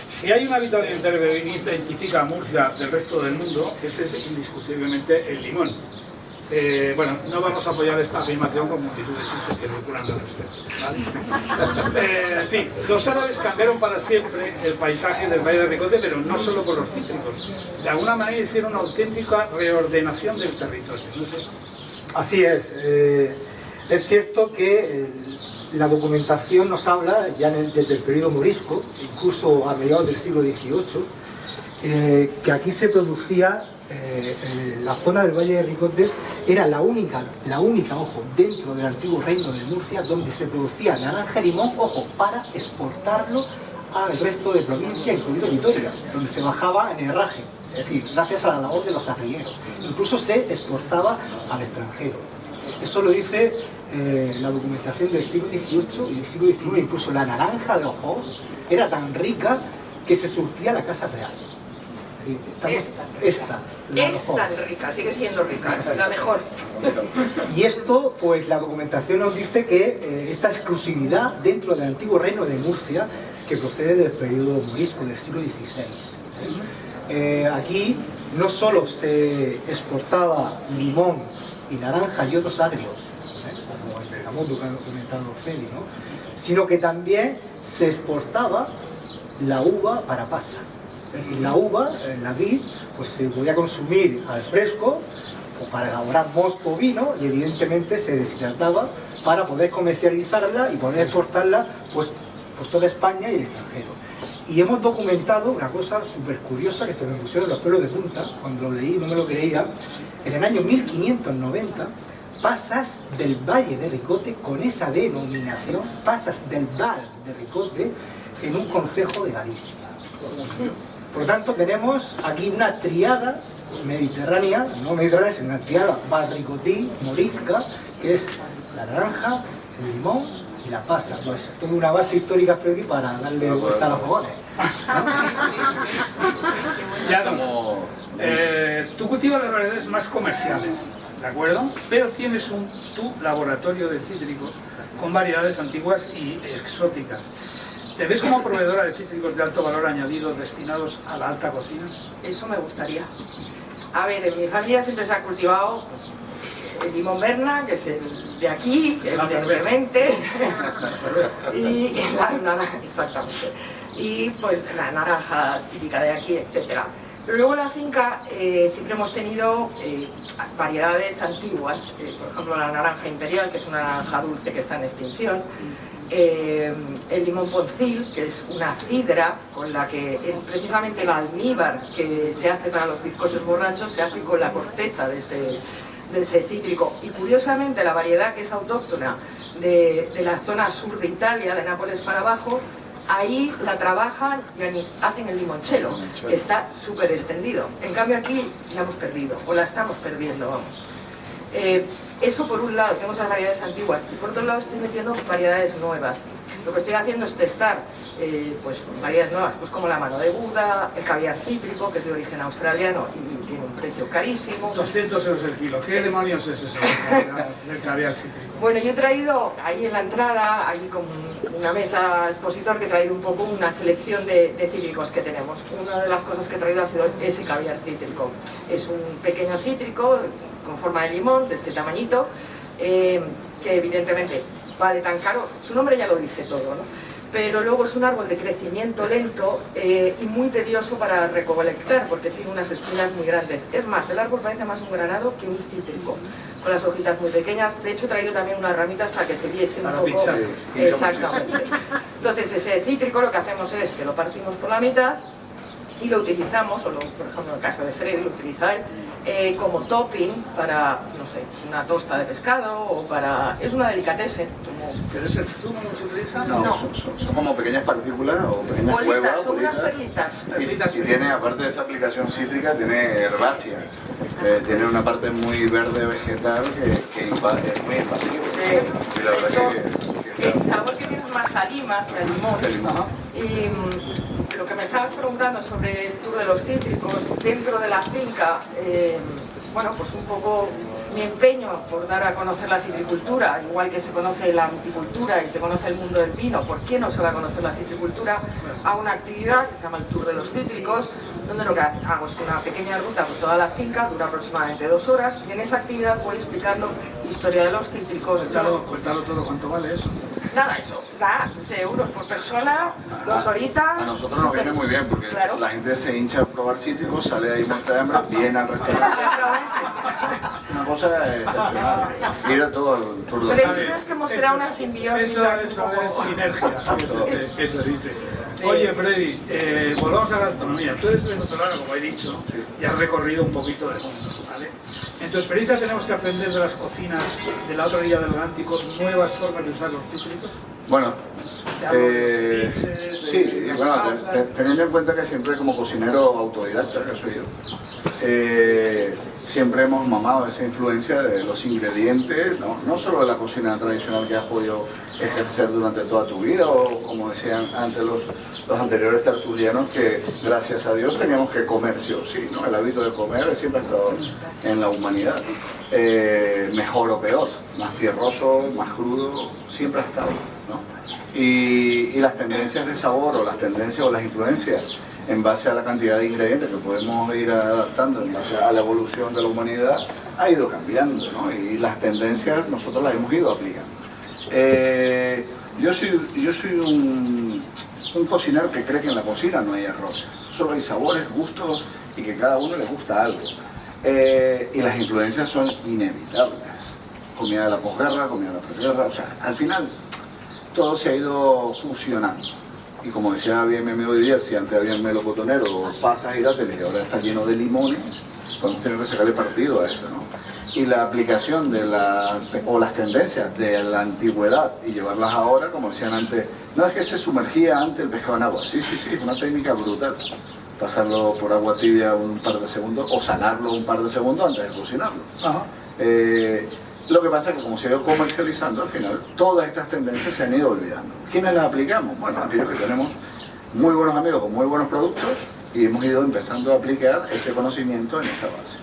si hay una habitual que identifica a Murcia del resto del mundo, ese es indiscutiblemente el limón. Bueno, no vamos a apoyar esta afirmación con multitud de chistes que circulan al respecto, ¿vale? En fin, los árabes cambiaron para siempre el paisaje del Valle de Ricote, pero no solo por los cítricos. De alguna manera hicieron una auténtica reordenación del territorio, ¿no es eso? Así es. Es cierto que la documentación nos habla, ya desde el periodo morisco, incluso a mediados del siglo XVIII, que aquí se producía, la zona del Valle de Ricote era la única, ojo, dentro del antiguo reino de Murcia, donde se producía naranja y limón, ojo, para exportarlo al resto de provincia, incluido Vitoria, donde se bajaba en herraje, es decir, gracias a la labor de los arrieros. Incluso se exportaba al extranjero. Eso lo dice la documentación del siglo XVIII y del siglo XIX. Incluso la naranja de Ojos era tan rica que se surtía la Casa Real. Sí, esta es tan rica, sigue siendo rica, es la mejor. Y esto, pues la documentación nos dice que esta exclusividad dentro del antiguo reino de Murcia, que procede del periodo morisco del siglo XVI. Aquí no solo se exportaba limón y naranja y otros agrios, como el bergamot que ha comentado Feli, ¿no? Sino que también se exportaba la uva para pasa. Es decir, la uva, la vid, pues se podía consumir al fresco o para elaborar mosto o vino, y evidentemente se deshidrataba para poder comercializarla y poder exportarla pues por toda España y el extranjero. Y hemos documentado una cosa súper curiosa que se me pusieron los pelos de punta cuando lo leí, no me lo creía. En el año 1590, pasas del Valle de Ricote, con esa denominación, pasas del Val de Ricote en un concejo de Galicia. Por lo tanto, tenemos aquí una triada mediterránea, no mediterránea, sino una triada barricotí, morisca, que es la naranja, el limón y la pasa. Pues toda una base histórica, Freddy, para darle vuelta a los fogones, ¿no? Ya no. Tú cultivas las variedades más comerciales, ¿de acuerdo? Pero tienes tu laboratorio de cítricos con variedades antiguas y exóticas. ¿Te ves como proveedora de cítricos de alto valor añadido destinados a la alta cocina? Eso me gustaría. A ver, en mi familia siempre se ha cultivado el limón Berna, que es el de aquí, evidentemente, y la naranja, exactamente, y pues la naranja típica de aquí, etcétera. Pero luego en la finca siempre hemos tenido variedades antiguas, por ejemplo la naranja imperial, que es una naranja dulce que está en extinción, el limón Poncil, que es una cidra con la que precisamente el almíbar que se hace para los bizcochos borrachos se hace con la corteza de ese cítrico. Y curiosamente la variedad que es autóctona de la zona sur de Italia, de Nápoles para abajo, ahí la trabajan y hacen el limoncello, que está súper extendido. En cambio aquí la hemos perdido, o la estamos perdiendo, vamos. Eso por un lado, tenemos las variedades antiguas, y por otro lado estoy metiendo variedades nuevas. lo que estoy haciendo es testar pues variedades nuevas, pues como la mano de Buda, el caviar cítrico, que es de origen australiano y tiene un precio carísimo. 200 euros el kilo. ¿Qué demonios es eso del caviar cítrico? Bueno, yo he traído ahí en la entrada, ahí con una mesa expositor, que he traído un poco una selección de cítricos que tenemos. Una de las cosas que he traído ha sido ese caviar cítrico. Es un pequeño cítrico con forma de limón, de este tamañito, que evidentemente vale tan caro, su nombre ya lo dice todo, ¿no? Pero luego es un árbol de crecimiento lento y muy tedioso para recolectar, porque tiene unas espinas muy grandes. Es más, el árbol parece más un granado que un cítrico, con las hojitas muy pequeñas. De hecho, he traído también unas ramitas para que se viese un poco. Exactamente. Entonces, ese cítrico lo que hacemos es que lo partimos por la mitad y lo utilizamos, por ejemplo en el caso de Freddy, lo utiliza él, como topping para, no sé, una tosta de pescado o para... es una delicatessen. ¿Pero es el zumo que se utiliza? No. Son como pequeñas partículas o pequeñas huevas. Son unas perlitas. Y tiene, aparte de esa aplicación cítrica, tiene herbácea. Tiene una parte muy verde vegetal que es muy invasiva. Sí. Y la verdad que el sabor que tiene es más a lima que a limón. Y lo que me estabas preguntando sobre el tour de los cítricos, dentro de la finca, bueno, pues un poco mi empeño por dar a conocer la citricultura, igual que se conoce la viticultura y se conoce el mundo del vino, ¿por qué no se va a conocer la citricultura? Hago una actividad que se llama el Tour de los Cítricos, donde lo que hago es una pequeña ruta por toda la finca, dura aproximadamente 2 horas, y en esa actividad voy explicando historia de los cítricos. Cuéntalo todo, ¿cuánto vale eso? Nada, eso, da 15 euros por persona, 2 horitas. A nosotros nos viene muy bien porque claro, la gente se hincha a probar cítricos, sale ahí muerta de hambre, viene al restaurante. Una cosa excepcional. Mira todo el tour de los Pero es que hemos creado una simbiosis. Eso es sinergia, eso dice. Oye, Freddy, volvamos a la gastronomía. Tú eres venezolano, como he dicho, y has recorrido un poquito del mundo, ¿vale? En tu experiencia tenemos que aprender de las cocinas de la otra orilla del Atlántico nuevas formas de usar los cítricos. Bueno, sí, bueno, teniendo en cuenta que siempre como cocinero autodidacta que soy yo, siempre hemos mamado esa influencia de los ingredientes, no solo de la cocina tradicional que has podido ejercer durante toda tu vida, o como decían antes los anteriores tertulianos, que gracias a Dios teníamos que comer sí o sí, ¿no? El hábito de comer siempre ha estado en la humanidad, mejor o peor, más tierroso, más crudo, siempre ha estado, ¿no? Y las tendencias de sabor o las tendencias o las influencias en base a la cantidad de ingredientes que podemos ir adaptando en base a la evolución de la humanidad ha ido cambiando, ¿no? Y las tendencias nosotros las hemos ido aplicando. Yo soy un cocinero que cree que en la cocina no hay errores, solo hay sabores, gustos y que cada uno le gusta algo. Y las influencias son inevitables. Comida de la posguerra, comida de la posguerra, o sea, al final todo se ha ido fusionando. Y como decía bien mi amigo Didier, si antes había melocotonero, pasas y dáteles, y ahora está lleno de limones, podemos tener que sacarle partido a eso, ¿no? Y la aplicación de las tendencias de la antigüedad y llevarlas ahora, como decían antes, no es que se sumergía antes el pescado en agua, sí, es una técnica brutal. Pasarlo por agua tibia un par de segundos o salarlo un par de segundos antes de cocinarlo. Lo que pasa es que como se ha ido comercializando, al final todas estas tendencias se han ido olvidando. ¿Quiénes las aplicamos? Bueno, aquellos que tenemos muy buenos amigos con muy buenos productos y hemos ido empezando a aplicar ese conocimiento en esa base.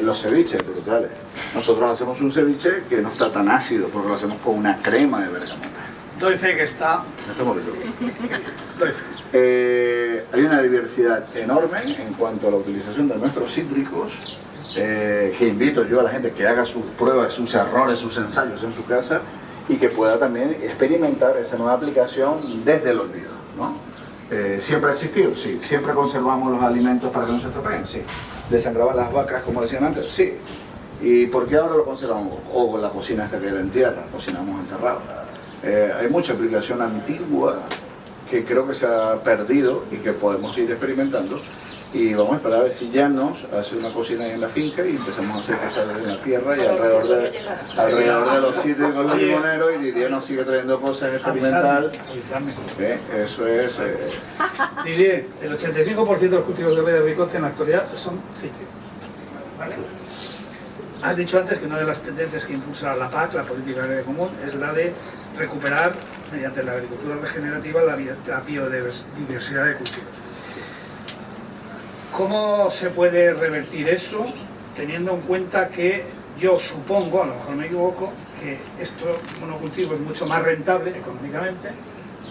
Los ceviches brutales. Nosotros hacemos un ceviche que no está tan ácido porque lo hacemos con una crema de bergamota. Doy fe que está... Doy fe. Hay una diversidad enorme en cuanto a la utilización de nuestros cítricos. Que invito yo a la gente que haga sus pruebas, sus errores, sus ensayos en su casa y que pueda también experimentar esa nueva aplicación desde el olvido, ¿no? ¿Siempre ha existido? Sí. ¿Siempre conservamos los alimentos para que no se estropeen? Sí. ¿Desangraban las vacas como decían antes? Sí. ¿Y por qué ahora lo conservamos? O la cocina esta que era en tierra, cocinamos enterrado. Hay mucha aplicación antigua que creo que se ha perdido y que podemos ir experimentando. Y vamos a esperar a ver si ya nos hace una cocina ahí en la finca y empezamos a hacer cosas en la tierra y alrededor de los sitios con los limoneros, y Didier nos sigue trayendo cosas experimentales. Eso es... Didier, el 85% de los cultivos de Valle de Ricote en la actualidad son cítricos, ¿vale? Has dicho antes que una de las tendencias que impulsa la PAC, la Política Agraria Común, es la de recuperar, mediante la agricultura regenerativa, la biodiversidad de cultivos. ¿Cómo se puede revertir eso, teniendo en cuenta que yo supongo, a lo mejor me equivoco, que esto monocultivo es mucho más rentable económicamente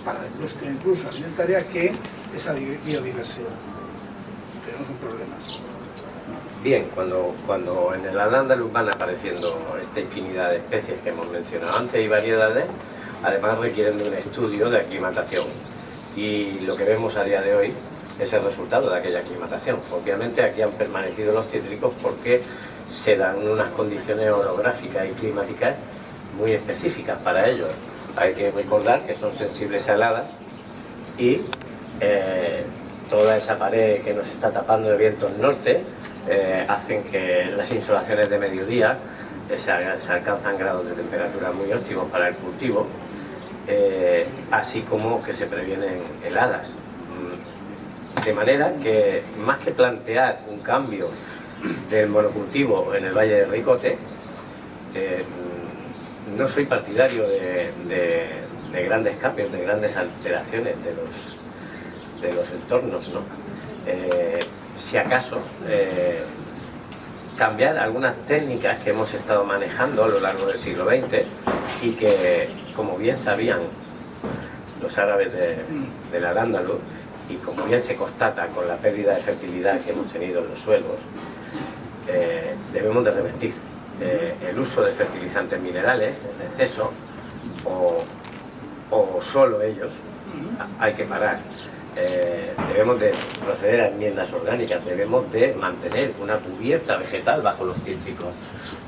para la industria incluso alimentaria que esa biodiversidad? Tenemos un problema. Bien, cuando en el Al-Ándalus van apareciendo esta infinidad de especies que hemos mencionado antes y variedades, además requieren de un estudio de aclimatación. Y lo que vemos a día de hoy es el resultado de aquella aclimatación. Obviamente aquí han permanecido los cítricos porque se dan unas condiciones orográficas y climáticas muy específicas para ellos. Hay que recordar que son sensibles a heladas y toda esa pared que nos está tapando de vientos norte hacen que las insolaciones de mediodía se alcanzan grados de temperatura muy óptimos para el cultivo, así como que se previenen heladas. De manera que, más que plantear un cambio del monocultivo en el Valle de Ricote, no soy partidario de grandes cambios, de grandes alteraciones de los entornos, ¿no? Si acaso, cambiar algunas técnicas que hemos estado manejando a lo largo del siglo XX y que, como bien sabían los árabes del Al-Ándalus, y como bien se constata con la pérdida de fertilidad que hemos tenido en los suelos, debemos de revertir el uso de fertilizantes minerales en exceso o solo ellos. Hay que parar. Debemos de proceder a enmiendas orgánicas, debemos de mantener una cubierta vegetal bajo los cítricos,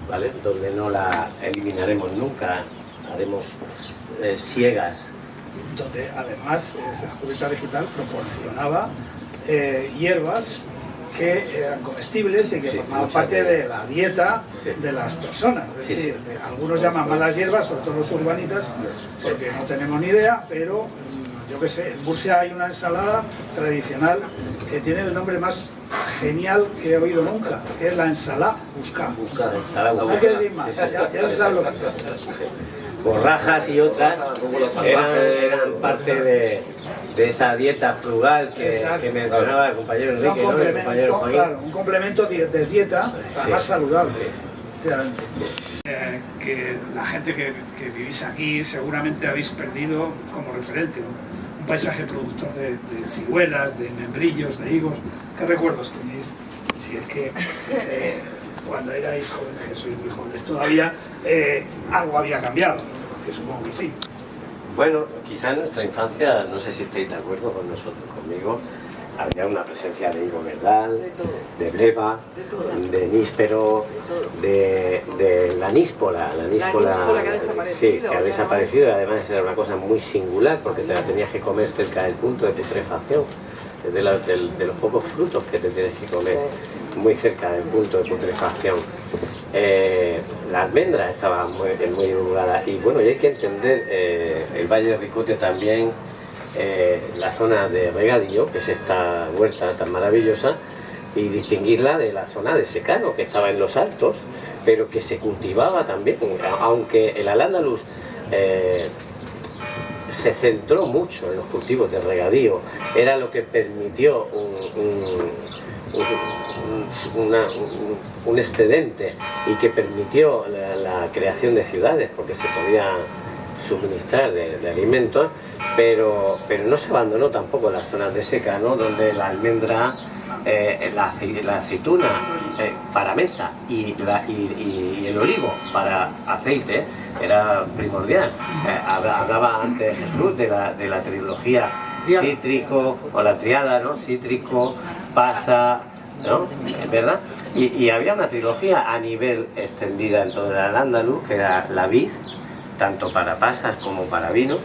¿vale? Donde no la eliminaremos nunca, haremos siegas. Donde además esa cubierta vegetal proporcionaba hierbas que eran comestibles y que formaban parte de la dieta de las personas. Es decir, algunos llaman malas hierbas, sobre todo los urbanitas, porque no tenemos ni idea, pero yo qué sé, en Murcia hay una ensalada tradicional que tiene el nombre más genial que he oído nunca, que es la ensalada busca. No hay que decir más, ya se sabe lo que es. Borrajas y otras eran parte de esa dieta frugal que mencionaba el compañero Enrique, ¿no? El compañero Joaquín. Claro, un complemento de dieta más saludable. Que la gente que vivís aquí seguramente habéis perdido como referente un paisaje productor de ciruelas, de membrillos, de higos. ¿Qué recuerdos tenéis? Si es que cuando erais jóvenes, que sois muy jóvenes todavía, algo había cambiado, que supongo que sí. Bueno, quizá en nuestra infancia, no sé si estáis de acuerdo con nosotros, conmigo, había una presencia de higo verdal, de bleva, de níspero, de la níspola. La níspola que ha desaparecido. Sí, que ha desaparecido, y además era una cosa muy singular porque te la tenías que comer cerca del punto de putrefacción, de los pocos frutos que te tienes que comer muy cerca del punto de putrefacción. La almendra estaba muy divulgada y bueno, y hay que entender el Valle de Ricote también, la zona de regadío, que es esta huerta tan maravillosa, y distinguirla de la zona de secano, que estaba en los altos, pero que se cultivaba también, aunque el Al-Ándalus se centró mucho en los cultivos de regadío, era lo que permitió un excedente y que permitió la creación de ciudades, porque se podía suministrar de alimentos, pero no se abandonó tampoco las zonas de secano, donde la almendra, la aceituna para mesa y el olivo para aceite era primordial. Hablaba antes Jesús de la trilogía cítrico, o la triada, ¿no? Cítrico, pasa, ¿no? ¿Verdad? Y había una trilogía a nivel extendida en todo el Al-Ándalus, que era la vid, tanto para pasas como para vinos,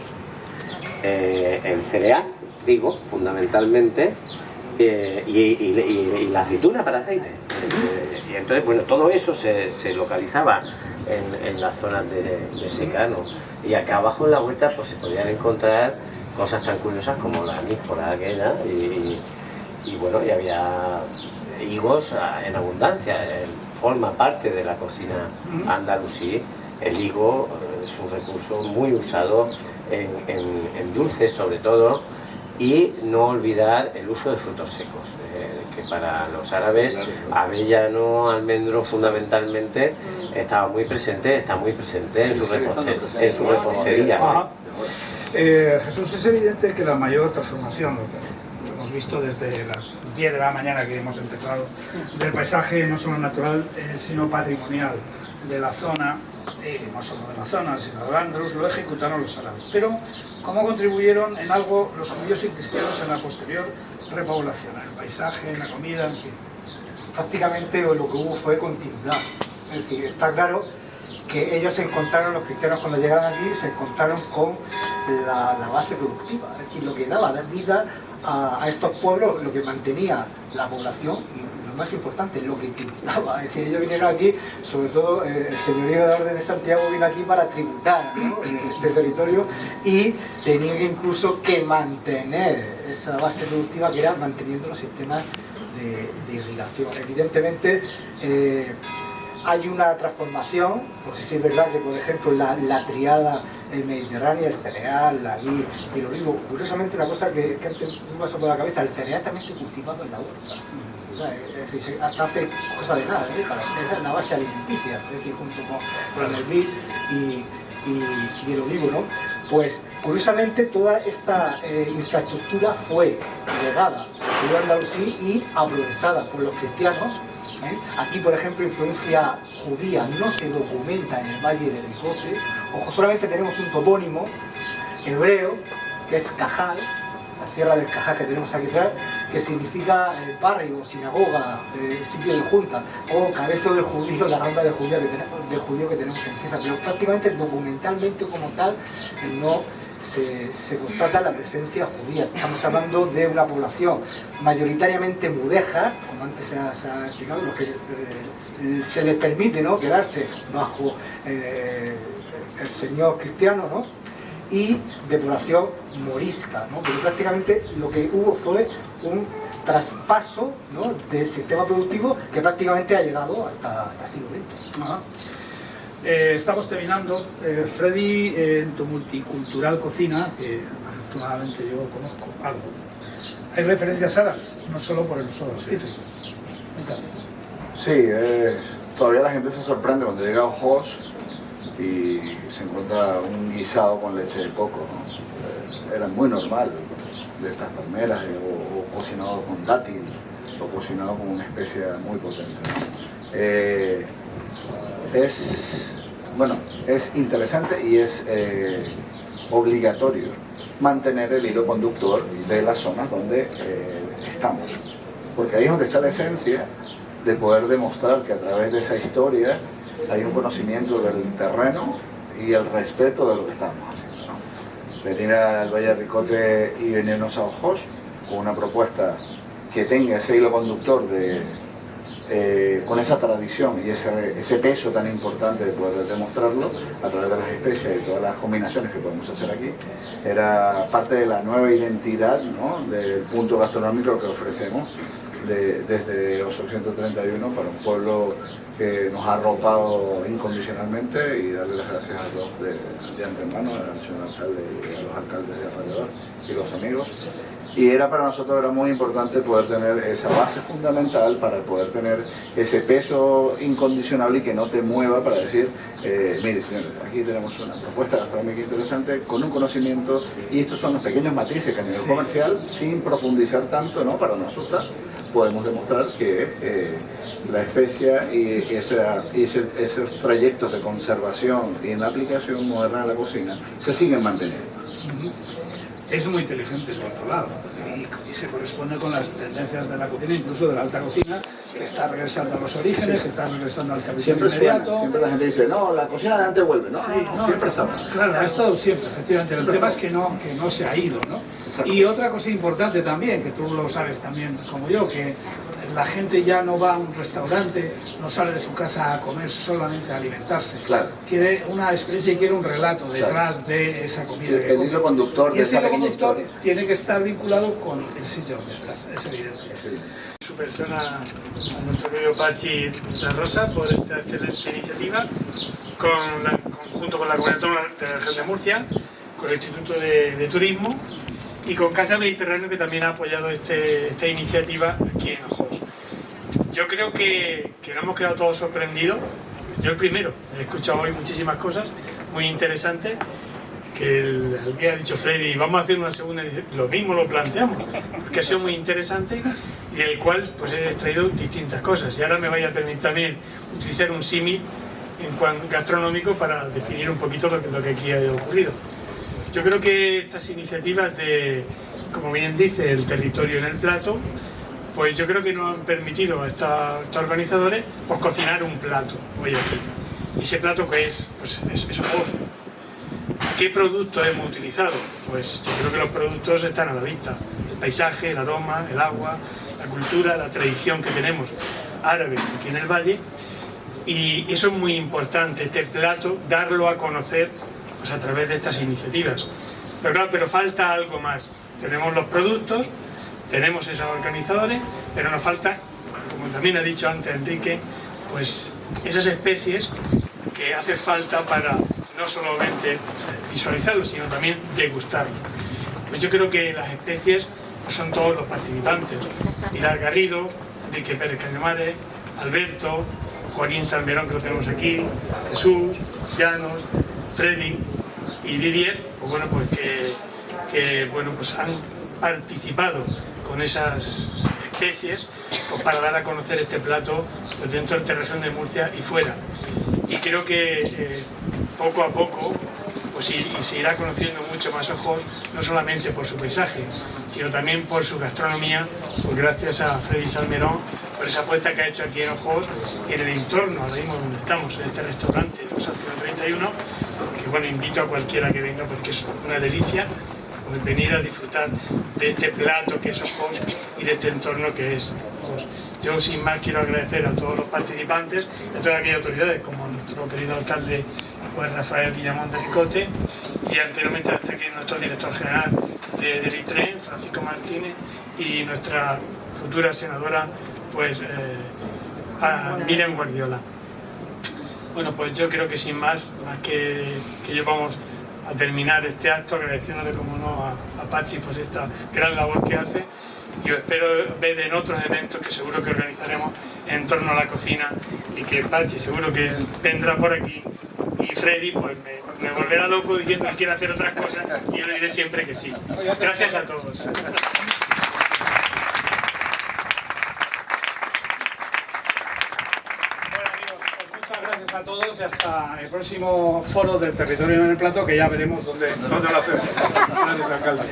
el cereal, digo, fundamentalmente, y la aceituna para aceite. Y entonces, bueno, todo eso se localizaba en las zonas de secano. Y acá abajo en la huerta pues se podían encontrar cosas tan curiosas como la níspora aquella, y bueno, y había higos en abundancia. forma parte de la cocina andalusí. El higo es un recurso muy usado en dulces sobre todo, y no olvidar el uso de frutos secos, que para los árabes avellano, almendro fundamentalmente está muy presente en su repostería. Jesús, es evidente que la mayor transformación, lo hemos visto desde las 10 de la mañana que hemos empezado, del paisaje no solo natural, sino patrimonial de la zona, no solo de la zona, sino de Al-Ándalus, lo ejecutaron los árabes. Pero, ¿cómo contribuyeron en algo los judíos y cristianos en la posterior repoblación? En el paisaje, en la comida, en fin. Prácticamente lo que hubo fue continuidad. Es decir, está claro que ellos se encontraron, los cristianos cuando llegaron aquí, se encontraron con la base productiva. Es decir, lo que daba vida a estos pueblos, lo que mantenía la población, y lo más importante, lo que tributaba. Es decir, ellos vinieron aquí, sobre todo el señorío de la Orden de Santiago vino aquí para tributar, ¿no?, este territorio, y tenían incluso que mantener esa base productiva, que era manteniendo los sistemas de irrigación. Evidentemente hay una transformación, porque sí es verdad que, por ejemplo, la triada mediterránea, el cereal, la vid y el olivo, curiosamente una cosa que antes me pasó por la cabeza, el cereal también se cultivaba en la huerta. Es decir, hasta hace cosa de nada, décadas, es la base alimenticia, es decir, junto con el vid y el olivo, ¿no? Pues curiosamente toda esta infraestructura fue heredada por el andalusí y aprovechada por los cristianos. Aquí, por ejemplo, influencia judía no se documenta en el Valle de Ricote. Ojo, solamente tenemos un topónimo hebreo, que es Cajal, la sierra del Cajal que tenemos aquí atrás, que significa barrio, sinagoga, sitio de junta, o cabezo del judío, la ronda de judío que tenemos en César. Pero prácticamente, documentalmente como tal, no se constata la presencia judía. Estamos hablando de una población mayoritariamente mudéjar, como antes se ha explicado, los que se les permite, ¿no?, quedarse bajo el señor cristiano, ¿no?, y de población morisca, ¿no? Pero prácticamente lo que hubo fue un traspaso, ¿no?, del sistema productivo que prácticamente ha llegado hasta el siglo XX. Ajá. Estamos terminando. Freddy, en tu multicultural cocina, que afortunadamente yo conozco algo, hay referencias árabes, no solo por el uso de los cítricos. Sí, todavía la gente se sorprende cuando llega a Ojos y se encuentra un guisado con leche de coco, ¿no? Era muy normal, de estas palmeras, o cocinado con dátil, o cocinado con una especia muy potente, ¿no? Es interesante y es obligatorio mantener el hilo conductor de las zonas donde estamos, porque ahí es donde está la esencia de poder demostrar que a través de esa historia hay un conocimiento del terreno y el respeto de lo que estamos haciendo, ¿no? Venir al Valle de Ricote y venirnos a Ojos con una propuesta que tenga ese hilo conductor con esa tradición y ese peso tan importante de poder demostrarlo a través de las especias y todas las combinaciones que podemos hacer aquí, era parte de la nueva identidad, ¿no?, del punto gastronómico que ofrecemos desde los 831 para un pueblo que nos ha arropado incondicionalmente, y darle las gracias a todos de antemano, al señor alcalde y a los alcaldes de alrededor y los amigos. Y para nosotros era muy importante poder tener esa base fundamental para poder tener ese peso incondicional y que no te mueva para decir, mire señores, aquí tenemos una propuesta gastronómica interesante con un conocimiento, y estos son los pequeños matices que a nivel comercial, sin profundizar tanto, ¿no?, para no asustar, podemos demostrar que la especia y esos trayectos de conservación y en la aplicación moderna de la cocina se siguen manteniendo. Es muy inteligente por otro lado, y se corresponde con las tendencias de la cocina, incluso de la alta cocina, que está regresando a los orígenes, que está regresando al capitalismo inmediato. Siempre la gente dice, no, la cocina de antes vuelve, ¿no? Sí, siempre está. Claro, ha estado siempre, efectivamente. El tema es que no se ha ido, ¿no? Y otra cosa importante también, que tú lo sabes también como yo, que la gente ya no va a un restaurante, no sale de su casa a comer solamente a alimentarse. Claro. Quiere una experiencia y quiere un relato detrás de esa comida. El hilo conductor de esa pequeña historia. Tiene que estar vinculado con el sitio donde estás, es evidente. su persona a nuestro querido Pachi La Rosa por esta excelente iniciativa, junto con la Comunidad Autónoma de la Región de Murcia, con el Instituto de Turismo y con Casa Mediterráneo, que también ha apoyado esta iniciativa aquí en Ojos. Yo creo que nos hemos quedado todos sorprendidos. Yo el primero, he escuchado hoy muchísimas cosas muy interesantes, que el que ha dicho Freddy, vamos a hacer una segunda edición, lo mismo lo planteamos, porque ha sido muy interesante y del cual pues he extraído distintas cosas. Y ahora me vaya a permitir también utilizar un símil en cuanto gastronómico para definir un poquito lo que aquí ha ocurrido. Yo creo que estas iniciativas de, como bien dice, el territorio en el plato, pues yo creo que nos han permitido a estos organizadores pues cocinar un plato hoy aquí. ¿Y ese plato qué es? Pues es Ojos. ¿Qué productos hemos utilizado? Pues yo creo que los productos están a la vista. El paisaje, el aroma, el agua, la cultura, la tradición que tenemos árabe aquí en el valle. Y eso es muy importante, este plato, darlo a conocer pues, a través de estas iniciativas. Pero claro, pero falta algo más. Tenemos los productos, tenemos esos organizadores, pero nos falta, como también ha dicho antes Enrique, pues esas especies que hace falta para no solamente visualizarlo, sino también degustarlo. Pues yo creo que las especies pues son todos los participantes. Pilar Garrido, Enrique Pérez Cañamares, Alberto, Joaquín Salmerón, que lo tenemos aquí, Jesús, Llanos, Freddy y Didier, pues bueno, pues que bueno, pues han participado con esas especies pues para dar a conocer este plato pues dentro de esta región de Murcia y fuera. Y creo que poco a poco pues se irá conociendo mucho más Ojos, no solamente por su paisaje, sino también por su gastronomía, pues gracias a Freddy Salmerón, por esa apuesta que ha hecho aquí en Ojos y en el entorno, ahora mismo donde estamos, en este restaurante, Los Astros 31, que bueno, invito a cualquiera que venga porque es una delicia pues, venir a disfrutar de este plato que es Ojos y de este entorno que es Ojos. Yo sin más quiero agradecer a todos los participantes, a todas aquellas autoridades, como nuestro querido alcalde pues Rafael Guillamón de Ricote, y anteriormente hasta aquí nuestro director general del ITREN, Francisco Martínez, y nuestra futura senadora, pues Miriam Guardiola. Bueno, pues yo creo que sin más que yo vamos a terminar este acto agradeciéndole, como no, a Pachi pues esta gran labor que hace, y os espero ver en otros eventos que seguro que organizaremos en torno a la cocina, y que Pachi seguro que vendrá por aquí, y Freddy pues me volverá loco diciendo que quiere hacer otras cosas, y yo le diré siempre que sí. Gracias a todos. Muchas gracias a todos y hasta el próximo foro del territorio en el plato, que ya veremos dónde lo hacemos. Gracias, alcalde.